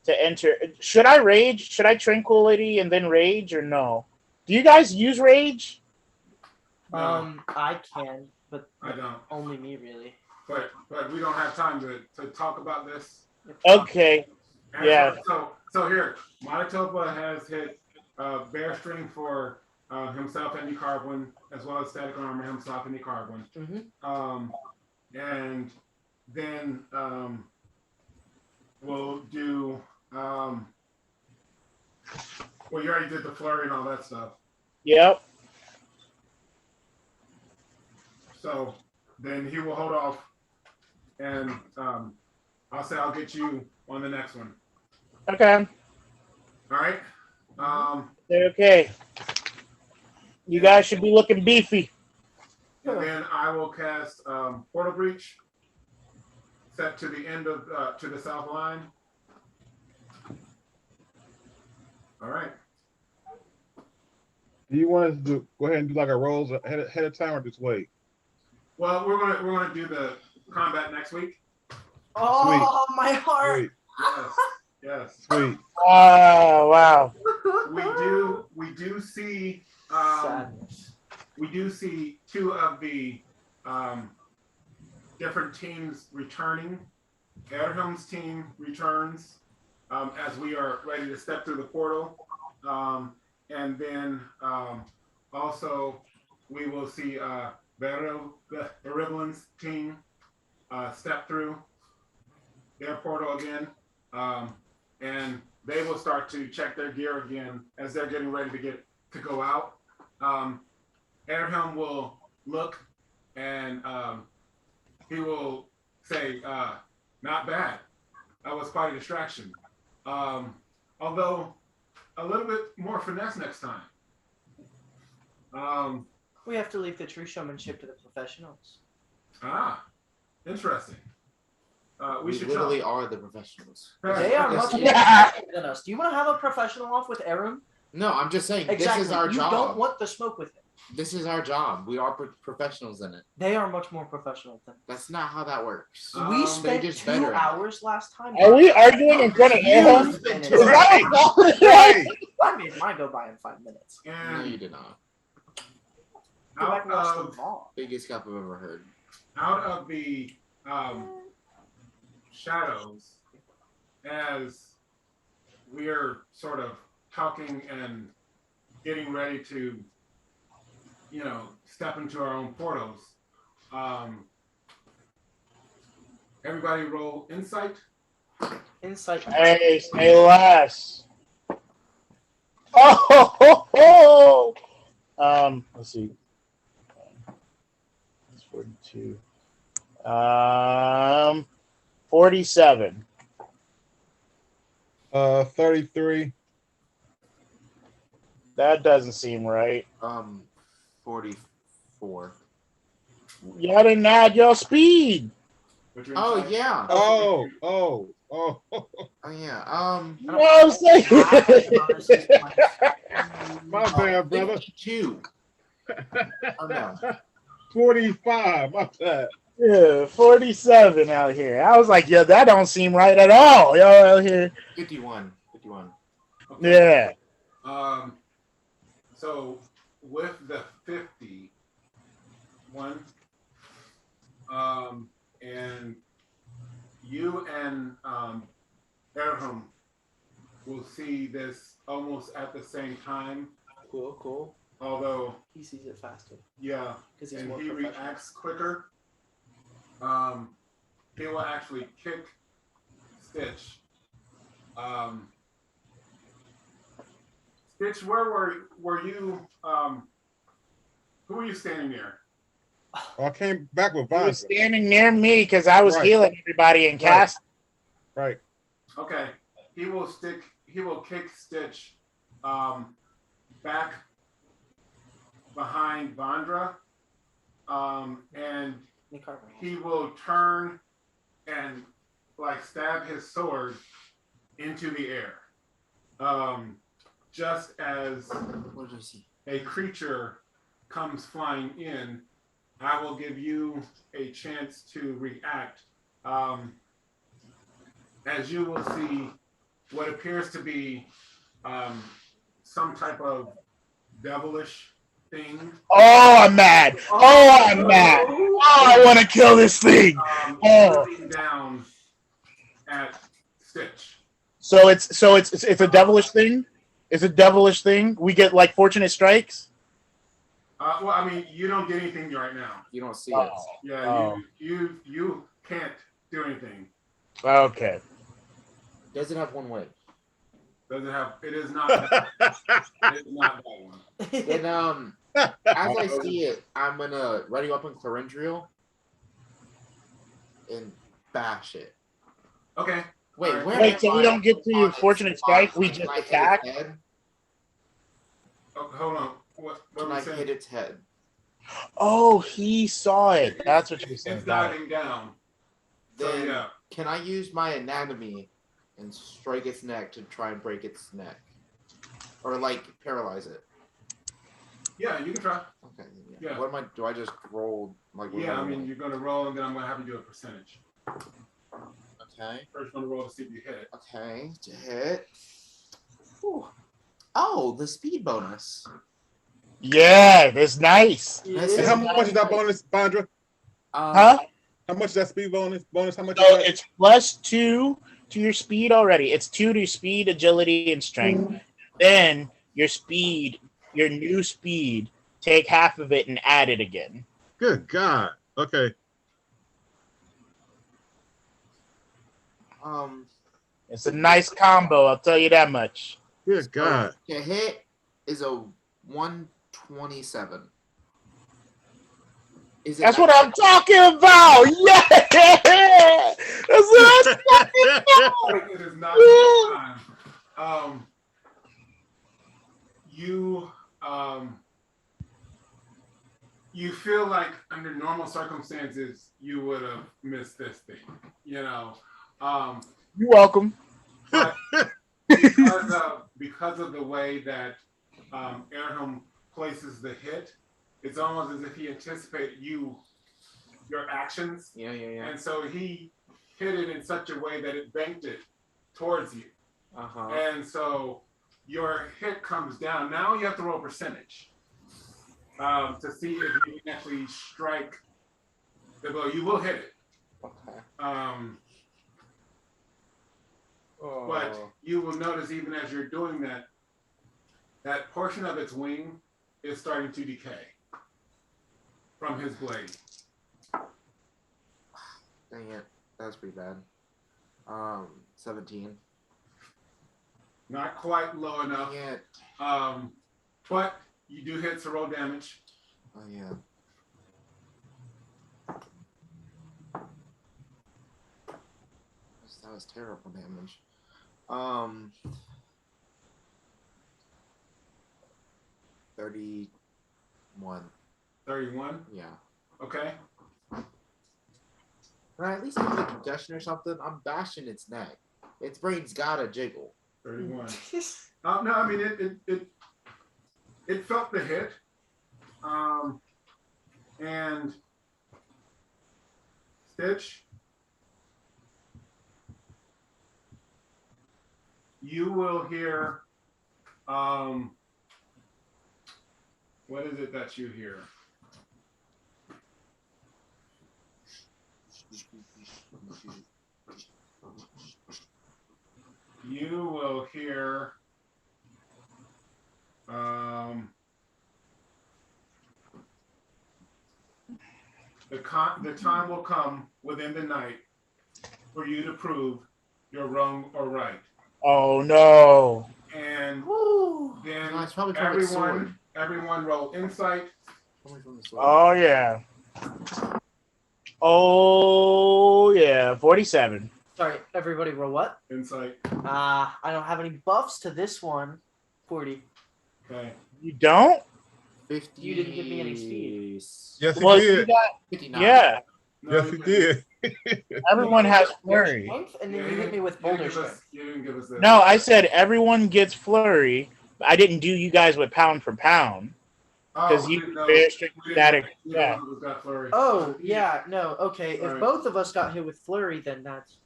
enter. Should I rage? Should I Tranquility and then rage, or no? Do you guys use rage? No. I can, but I don't. only me really. But we don't have time to talk about this. Okay. And Yeah. So here, Manitoba has hit Bear String for himself and Nicarwin, as well as Static Armor himself and Nicarwin. Mm-hmm. And then we'll do. Well, you already did the flurry and all that stuff. Yep. So then he will hold off, and I'll say I'll get you on the next one. Okay. All right. Okay. You guys should be looking beefy. And then I will cast Portal Breach, set to the end of to the south line. All right. Do you want us to go ahead and do like a rolls ahead of time, or just wait? Well, we're gonna do the combat next week. Oh, my heart! Sweet, Yes. sweet. Oh wow. We do see Sadness. we do see 2 of the different teams returning. Erham's team returns as we are ready to step through the portal. And then also we will see the Ribblin's team step through their portal again. And they will start to check their gear again as they're getting ready to go out. Erham will look and he will say, not bad. That was quite a distraction. Although a little bit more finesse next time. We have to leave the true showmanship to the professionals. Interesting. We should literally are the professionals. They are much more Yeah. professional than us. Do you want to have a professional off with Arum? No, I'm just saying Exactly. this is our you job. don't want the smoke with him. This is our job. We are professionals in it. They are much more professional than us. That's not how that works. We They spent just 2 better. hours last time. Are we arguing in front of Erham? Is minutes. that what's Right. I made mine go by in 5 minutes. No, And you did not. Go back and watch out them all. Biggest cup I've ever heard. of the shadows, as we're sort of talking and getting ready to, step into our own portals. Everybody roll insight. Insight. Hey, say less. Oh. Let's see. It's 42. 47. 33. That doesn't seem right. 44. Y'all didn't add your speed. What's your Oh insight? yeah. Oh. Oh yeah. You know what I'm saying? My bad, brother. 52. Oh no. 45. My bad. Yeah, 47 out here. I was like, yeah, that don't seem right at all. Y'all out here. 51. 51. Okay. Yeah. So with the 51, and you and Erham will see this almost at the same time. Cool, cool. Although, He sees it faster yeah, because he's and more he professional. reacts quicker. He will actually kick Stitch. Stitch, where were you? Who were you standing near? I came back with He was Vandra. standing near me because I was Right. healing everybody in cast. Right. Okay, he will kick Stitch back behind Vandra, and Nick Harper. he will turn and like stab his sword into the air. Just as What does he? a creature comes flying in, I will give you a chance to react. As you will see what appears to be some type of devilish thing. Oh, I'm mad. Oh, I'm mad. Oh, I want to kill this thing. Looking down at Stitch. So it's a devilish thing. It's a devilish thing. We get like fortunate strikes. Well, I mean, you don't get anything right now. You don't see Oh. it. Yeah, Oh. you can't do anything. Okay. Does it have one way? Doesn't have. It is not. It is not that one. Then as I see it, I'm gonna ready up in Clarendriel and bash it. Okay. Wait, Alright. where? Wait, am so we I don't get to on its fortunate spine? strike. We Can just I hit its attack. head? Oh, hold on. What Can were I we saying? hit its head? Oh, he saw it. That's what you're saying. It's Got it. diving down. So Then yeah. can I use my anatomy and strike its neck to try and break its neck, or like paralyze it? Yeah, you can try. Okay. Yeah. What am I? Do I just roll like? what Yeah, am I mean, you're gonna roll, and then I'm gonna have you do a percentage. Okay. First, one to roll to see if you hit it. Okay. To hit. Whew. Oh, the speed bonus. Yeah, that's nice. That's And how much is that bonus, Vandra? Huh? How much is that speed bonus? How much So is that? it's +2 to your speed already. It's 2 to speed, agility, and strength. Then your speed, your new speed, take half of it and add it again. Good God. Okay. It's a nice combo, I'll tell you that much. Good God. To hit is a 127. Is it? That's what I'm talking about. Yeah, that's what I'm talking about. It is not this time. You feel like under normal circumstances you would have missed this thing, you know. You're welcome. But because of the way that Erham places the hit, it's almost as if he anticipated your actions. Yeah. And so he hit it in such a way that it banked it towards you. Uh-huh. And so your hit comes down. Now you have to roll percentage to see if you can actually strike the blow. You will hit it. Okay. But you will notice even as you're doing that, that portion of its wing is starting to decay from his blade. Dang it. That's pretty bad. 17. Not quite low enough. Dang it. But you do hit, so roll damage. Oh yeah. That was terrible damage. 31. 31. Yeah. Okay. Right, at least give it a concussion or something. I'm bashing its neck. Its brain's gotta jiggle. 31. No, I mean it felt the hit. And Stitch, you will hear, what is it that you hear? You will hear, the time will come within the night for you to prove you're wrong or right. Oh no. And Woo. then No, it's probably from its sword. everyone roll insight. Probably from the sword. Oh yeah. Oh yeah. 47. Sorry, everybody roll what? Insight. I don't have any buffs to this one. 40. Okay. You don't? 50. You didn't give me any speed. Yes, he Well, you did. got, 59. yeah. No, Yes, he did. Everyone has flurry. Strength, and Yeah, then you hit me with boulder strength. You didn't give us that. No, I said everyone gets flurry. I didn't do you guys with pound for pound because you very strict static. Yeah. Oh, yeah, no, okay. If Alright. both of us got hit with flurry, then that's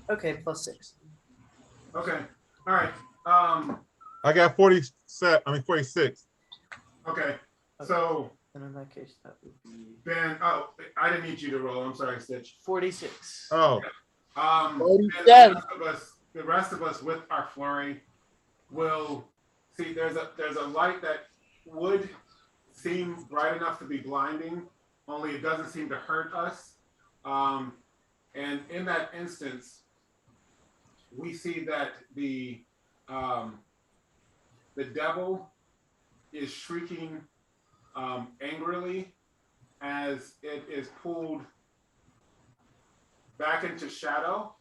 okay, +6. Okay. All right. I got 46. Okay. So And in that case, that would be then, oh, I didn't need you to roll. I'm sorry, Stitch. 46. Oh, And 47. the rest of us with our flurry will see. There's a light that would seem bright enough to be blinding, only it doesn't seem to hurt us. And in that instance, we see that the devil is shrieking angrily as it is pulled back into shadow,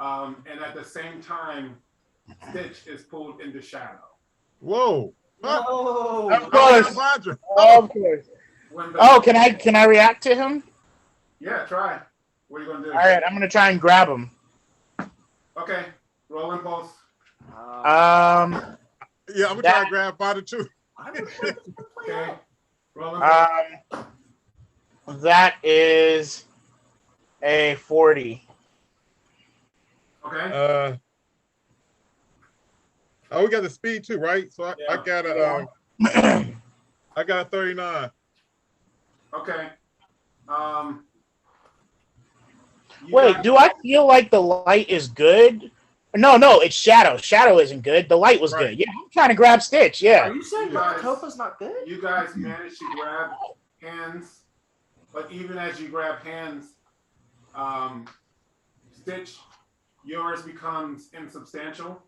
and at the same time, Stitch is pulled into shadow. whoa. No. Of course. Vandra. Of course. When the, Oh, can I react to him? Yeah, try. What are you gonna do? All right, I'm gonna try and grab him. Okay, roll impulse. Yeah, I'm gonna try to grab Vandra too. I would like to play Okay, out. roll impulse. That is a 40. Okay. Oh, we got the speed too, right? So I Yeah. got I got a 39. Okay. You Wait, guys- do I feel like the light is good? No, it's shadow. Shadow isn't good. The light was Right. good. Yeah, I'm trying to grab Stitch. Are Yeah. you saying You guys- Maricopa's not good? You guys managed to grab hands, but even as you grab hands, Stitch, yours becomes insubstantial,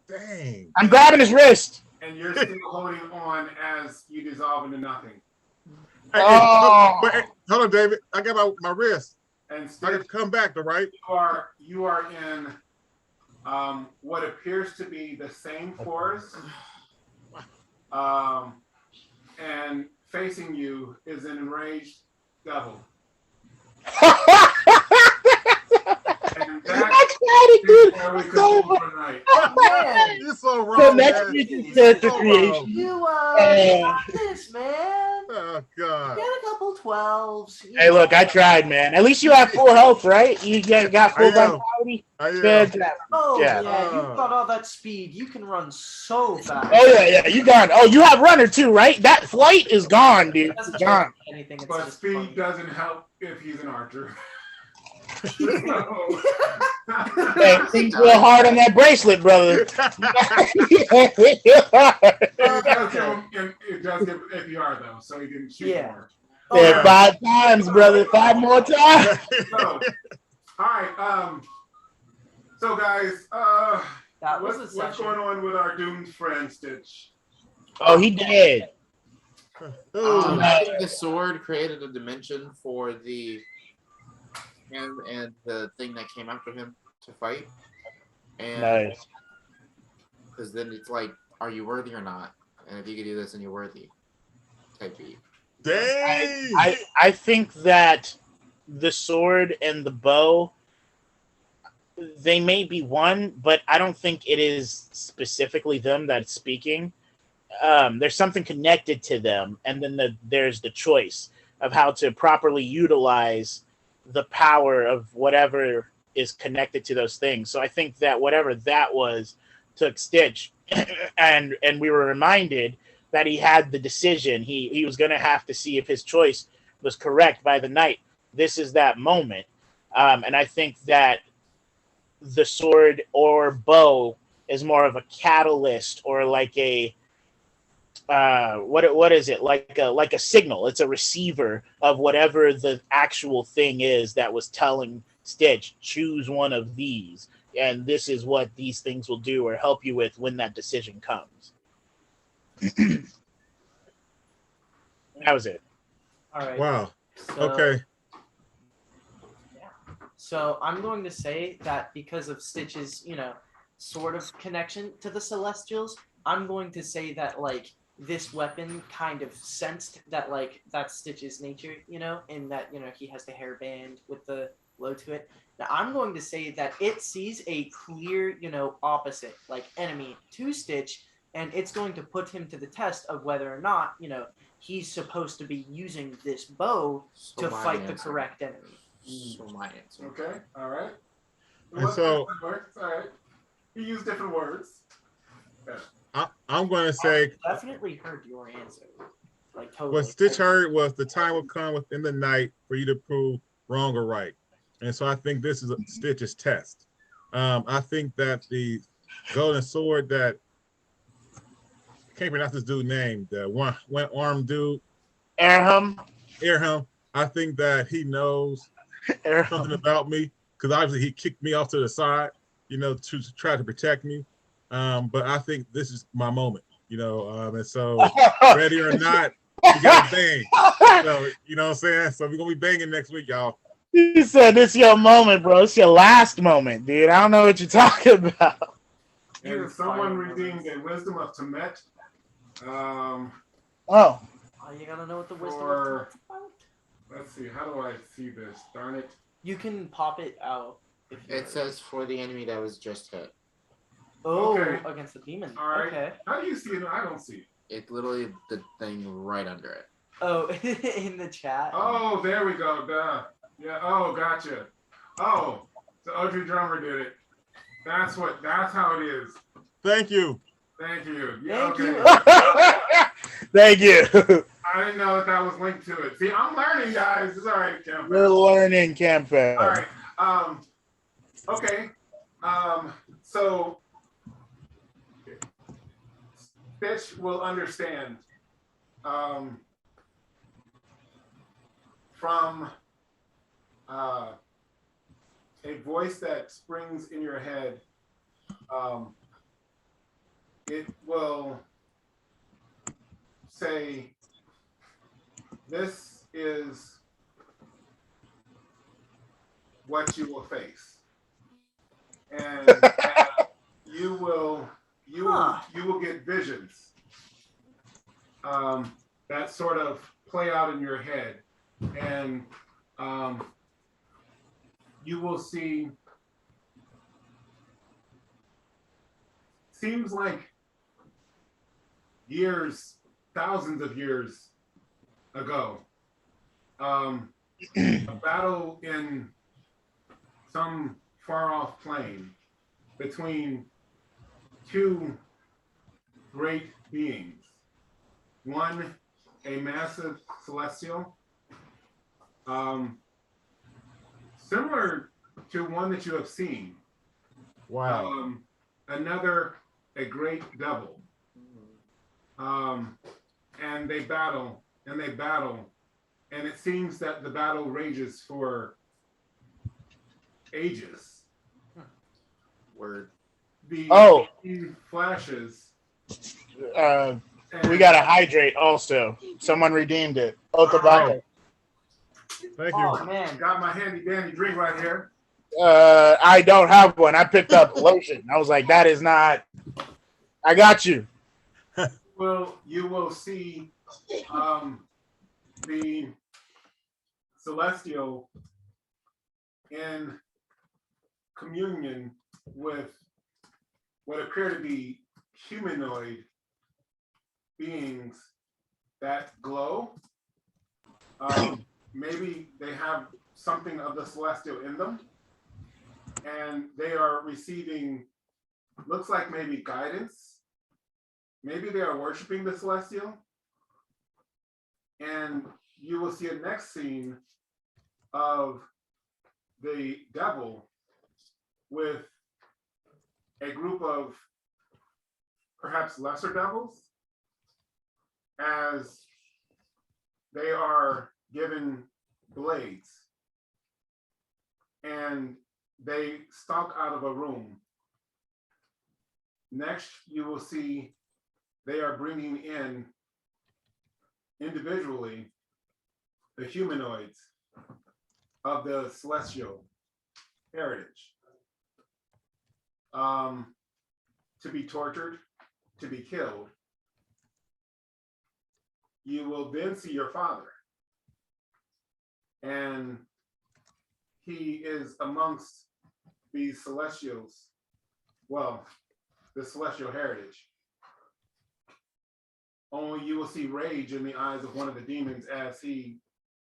Dang. I'm grabbing his wrist. and you're still holding on as you dissolve into nothing. Hey, Oh. but, hey, hold on, David. I got my wrist. And I Stitch, can come back though, right? you are in what appears to be the same forest, and facing you is an enraged devil. And I that tried to is do where we it. conclude for tonight. Man, You're so The wrong, next man. feature character So wrong. creation. you Yeah. got this, man. Oh God. Get a couple 12s. you Hey, look, know. I tried, man. At least you have full health, right? You got full I am. vitality. I am. Good. Oh Yeah. yeah, you've got all that speed. You can run so fast. Oh yeah, you gone. Oh, you have runner too, right? That flight is gone, dude. It doesn't It's gone. change anything. It's But just speed funny. doesn't help if he's an archer. Hey, things real hard on that bracelet, brother. It does give APR though, so he didn't shoot Yeah. more. Oh, Yeah, 5 times, brother. 5 more times. So, all right. So guys, that was a what's session. going on with our doomed friend Stitch? Oh, he dead. Ooh. I think the sword created a dimension for him and the thing that came after him to fight. And Nice. because then it's like, are you worthy or not? And if you can do this, then you're worthy. Type beat. Dang. I think that the sword and the bow, they may be one, but I don't think it is specifically them that's speaking. There's something connected to them, and then there's the choice of how to properly utilize the power of whatever is connected to those things. So I think that whatever that was took Stitch, and we were reminded that he had the decision. He was going to have to see if his choice was correct by the night. This is that moment, and I think that the sword or bow is more of a catalyst, or like a what is it, like a signal. It's a receiver of whatever the actual thing is that was telling Stitch, choose one of these, and this is what these things will do or help you with when that decision comes. That was it. All right. Wow. So, Okay. So I'm going to say that because of Stitch's, sort of connection to the Celestials, I'm going to say that like this weapon kind of sensed that like that's Stitch's nature, and that he has the hairband with the glow to it. Now I'm going to say that it sees a clear, opposite, like enemy to Stitch, and it's going to put him to the test of whether or not, he's supposed to be using this bow to my fight the answer. correct enemy. So my answer. Okay, all right. And so- All right. You use different words. I'm going to say I definitely heard your answer. Like totally. what Stitch heard was the time will come within the night for you to prove wrong or right. And so I think this is Stitch's test. I think that the golden sword that, I can't pronounce this dude's name, the one armed dude, Airham. I think that he knows Airham. something about me, because obviously he kicked me off to the side, to try to protect me. But I think this is my moment, and so ready or not, we got to bang. So, you know what I'm saying? So we're going to be banging next week, y'all. You said this your moment, bro. It's your last moment, dude. I don't know what you're talking about. You're And someone fine, redeemed a wisdom of Temet. Oh, Oh, you gotta know what the wisdom Or- of Temet's about? Let's see, how do I see this? Darn it. You can pop it out. If you It says for the enemy that was just hit. Oh, Okay. against the demon. All right. Okay. How do you see it? I don't see it. It's literally the thing right under it. Oh, in the chat. Oh, there we go. Duh. Yeah. Oh, gotcha. Oh, the Audrey Drummer did it. That's how it is. Thank you. Thank you. Yeah, Thank you. thank you. I didn't know that was linked to it. See, I'm learning, guys. It's all right, Kim. We're learning, Campfire. All right. Okay. So Stitch will understand from a voice that springs in your head. It will say, "This is what you will face," and you will get visions that sort of play out in your head, and you will see. Seems like years, thousands of years ago, a battle in some far-off plane between two great beings. One, a massive celestial, similar to one that you have seen. Wow. Another, a great devil. And they battle, and it seems that the battle rages for ages. Word. The Oh. flashes. We gotta hydrate also. Someone redeemed it. Otabaka. Thank Oh you. man. Got my handy dandy drink right here. I don't have one. I picked up lotion. I was like, that is not. I got you. Well, you will see the celestial in communion with what appear to be humanoid beings that glow. Maybe they have something of the celestial in them. And they are receiving, looks like maybe guidance. Maybe they are worshiping the celestial. And you will see a next scene of the devil with a group of perhaps lesser devils as they are given blades and they stalk out of a room. Next, you will see they are bringing in individually the humanoids of the celestial heritage to be tortured, to be killed. You will then see your father, and he is amongst these celestials, well, the celestial heritage. Only you will see rage in the eyes of one of the demons as he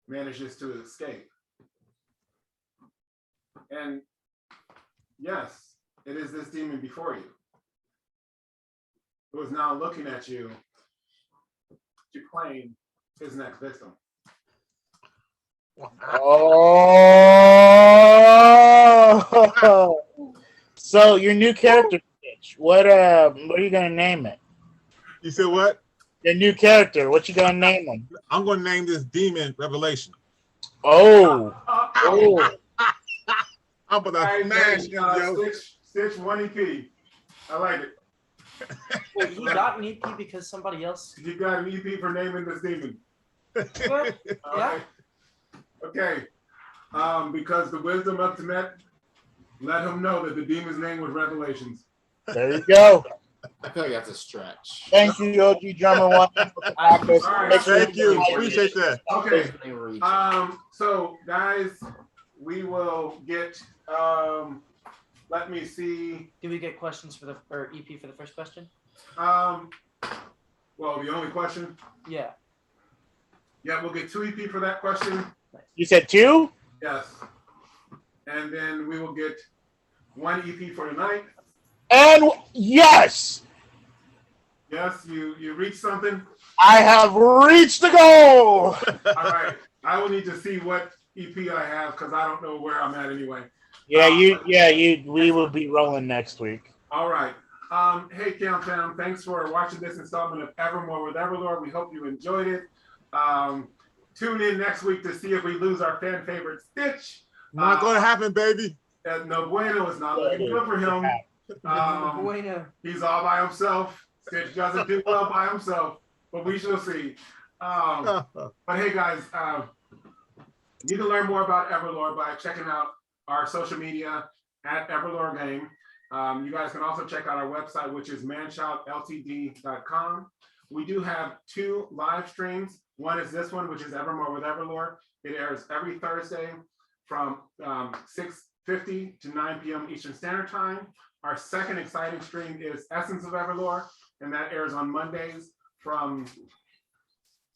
manages to escape. And yes, it is this demon before you who is now looking at you to claim his next victim. Oh, so your new character, Stitch, what are you gonna name it? You said what? Your new character, what you gonna name him? I'm gonna name this demon Revelation. Oh, I'm gonna smash him, yo. Stitch 1 EP. I like it. Wait, he got an EP because somebody else. You got an EP for naming this demon. Good. Yeah. Okay. Because the wisdom of Temet let him know that the demon's name was Revelations. there you go. I feel like that's a stretch. Thank you, OG Drummer One. Thank you. Appreciate that. Okay. So guys, we will get let me see. Do we get questions for the or EP for the first question? Well, the only question. Yeah. Yeah, we'll get 2 EP for that question. You said 2? Yes. And then we will get 1 EP for tonight. And yes, Yes, you reached something. I have reached the goal. All right. I will need to see what EP I have because I don't know where I'm at anyway. We will be rolling next week. All right. Hey, Countdown, thanks for watching this installment of Evermore with EverLore. We hope you enjoyed it. Tune in next week to see if we lose our fan favorite Stitch. Not gonna happen, baby. No bueno is not looking good for him. He's all by himself. Stitch doesn't do well by himself, but we shall see. But hey, guys, you can learn more about EverLore by checking out our social media at EverLoreGame. You guys can also check out our website, which is ManChildLTD.com. We do have 2 live streams. One is this one, which is Evermore with EverLore. It airs every Thursday from 6:50 to 9 p.m. Eastern Standard Time. Our second exciting stream is Essence of EverLore, and that airs on Mondays from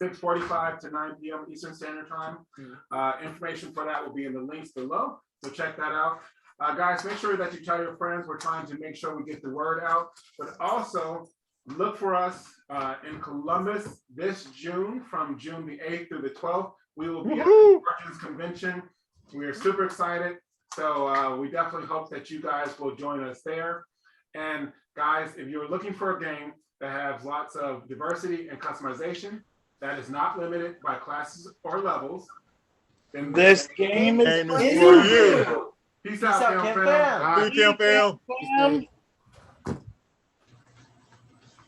6:45 to 9 p.m. Eastern Standard Time. Information for that will be in the links below, so check that out. Guys, make sure that you tell your friends. We're trying to make sure we get the word out, but also look for us in Columbus this June, from June the 8th through the 12th. We will be at the Origins Convention. We are super excited. So we definitely hope that you guys will join us there. And guys, if you're looking for a game that has lots of diversity and customization, that is not limited by classes or levels, then This game is for you. Peace out, Camp Fam. Camp Fam.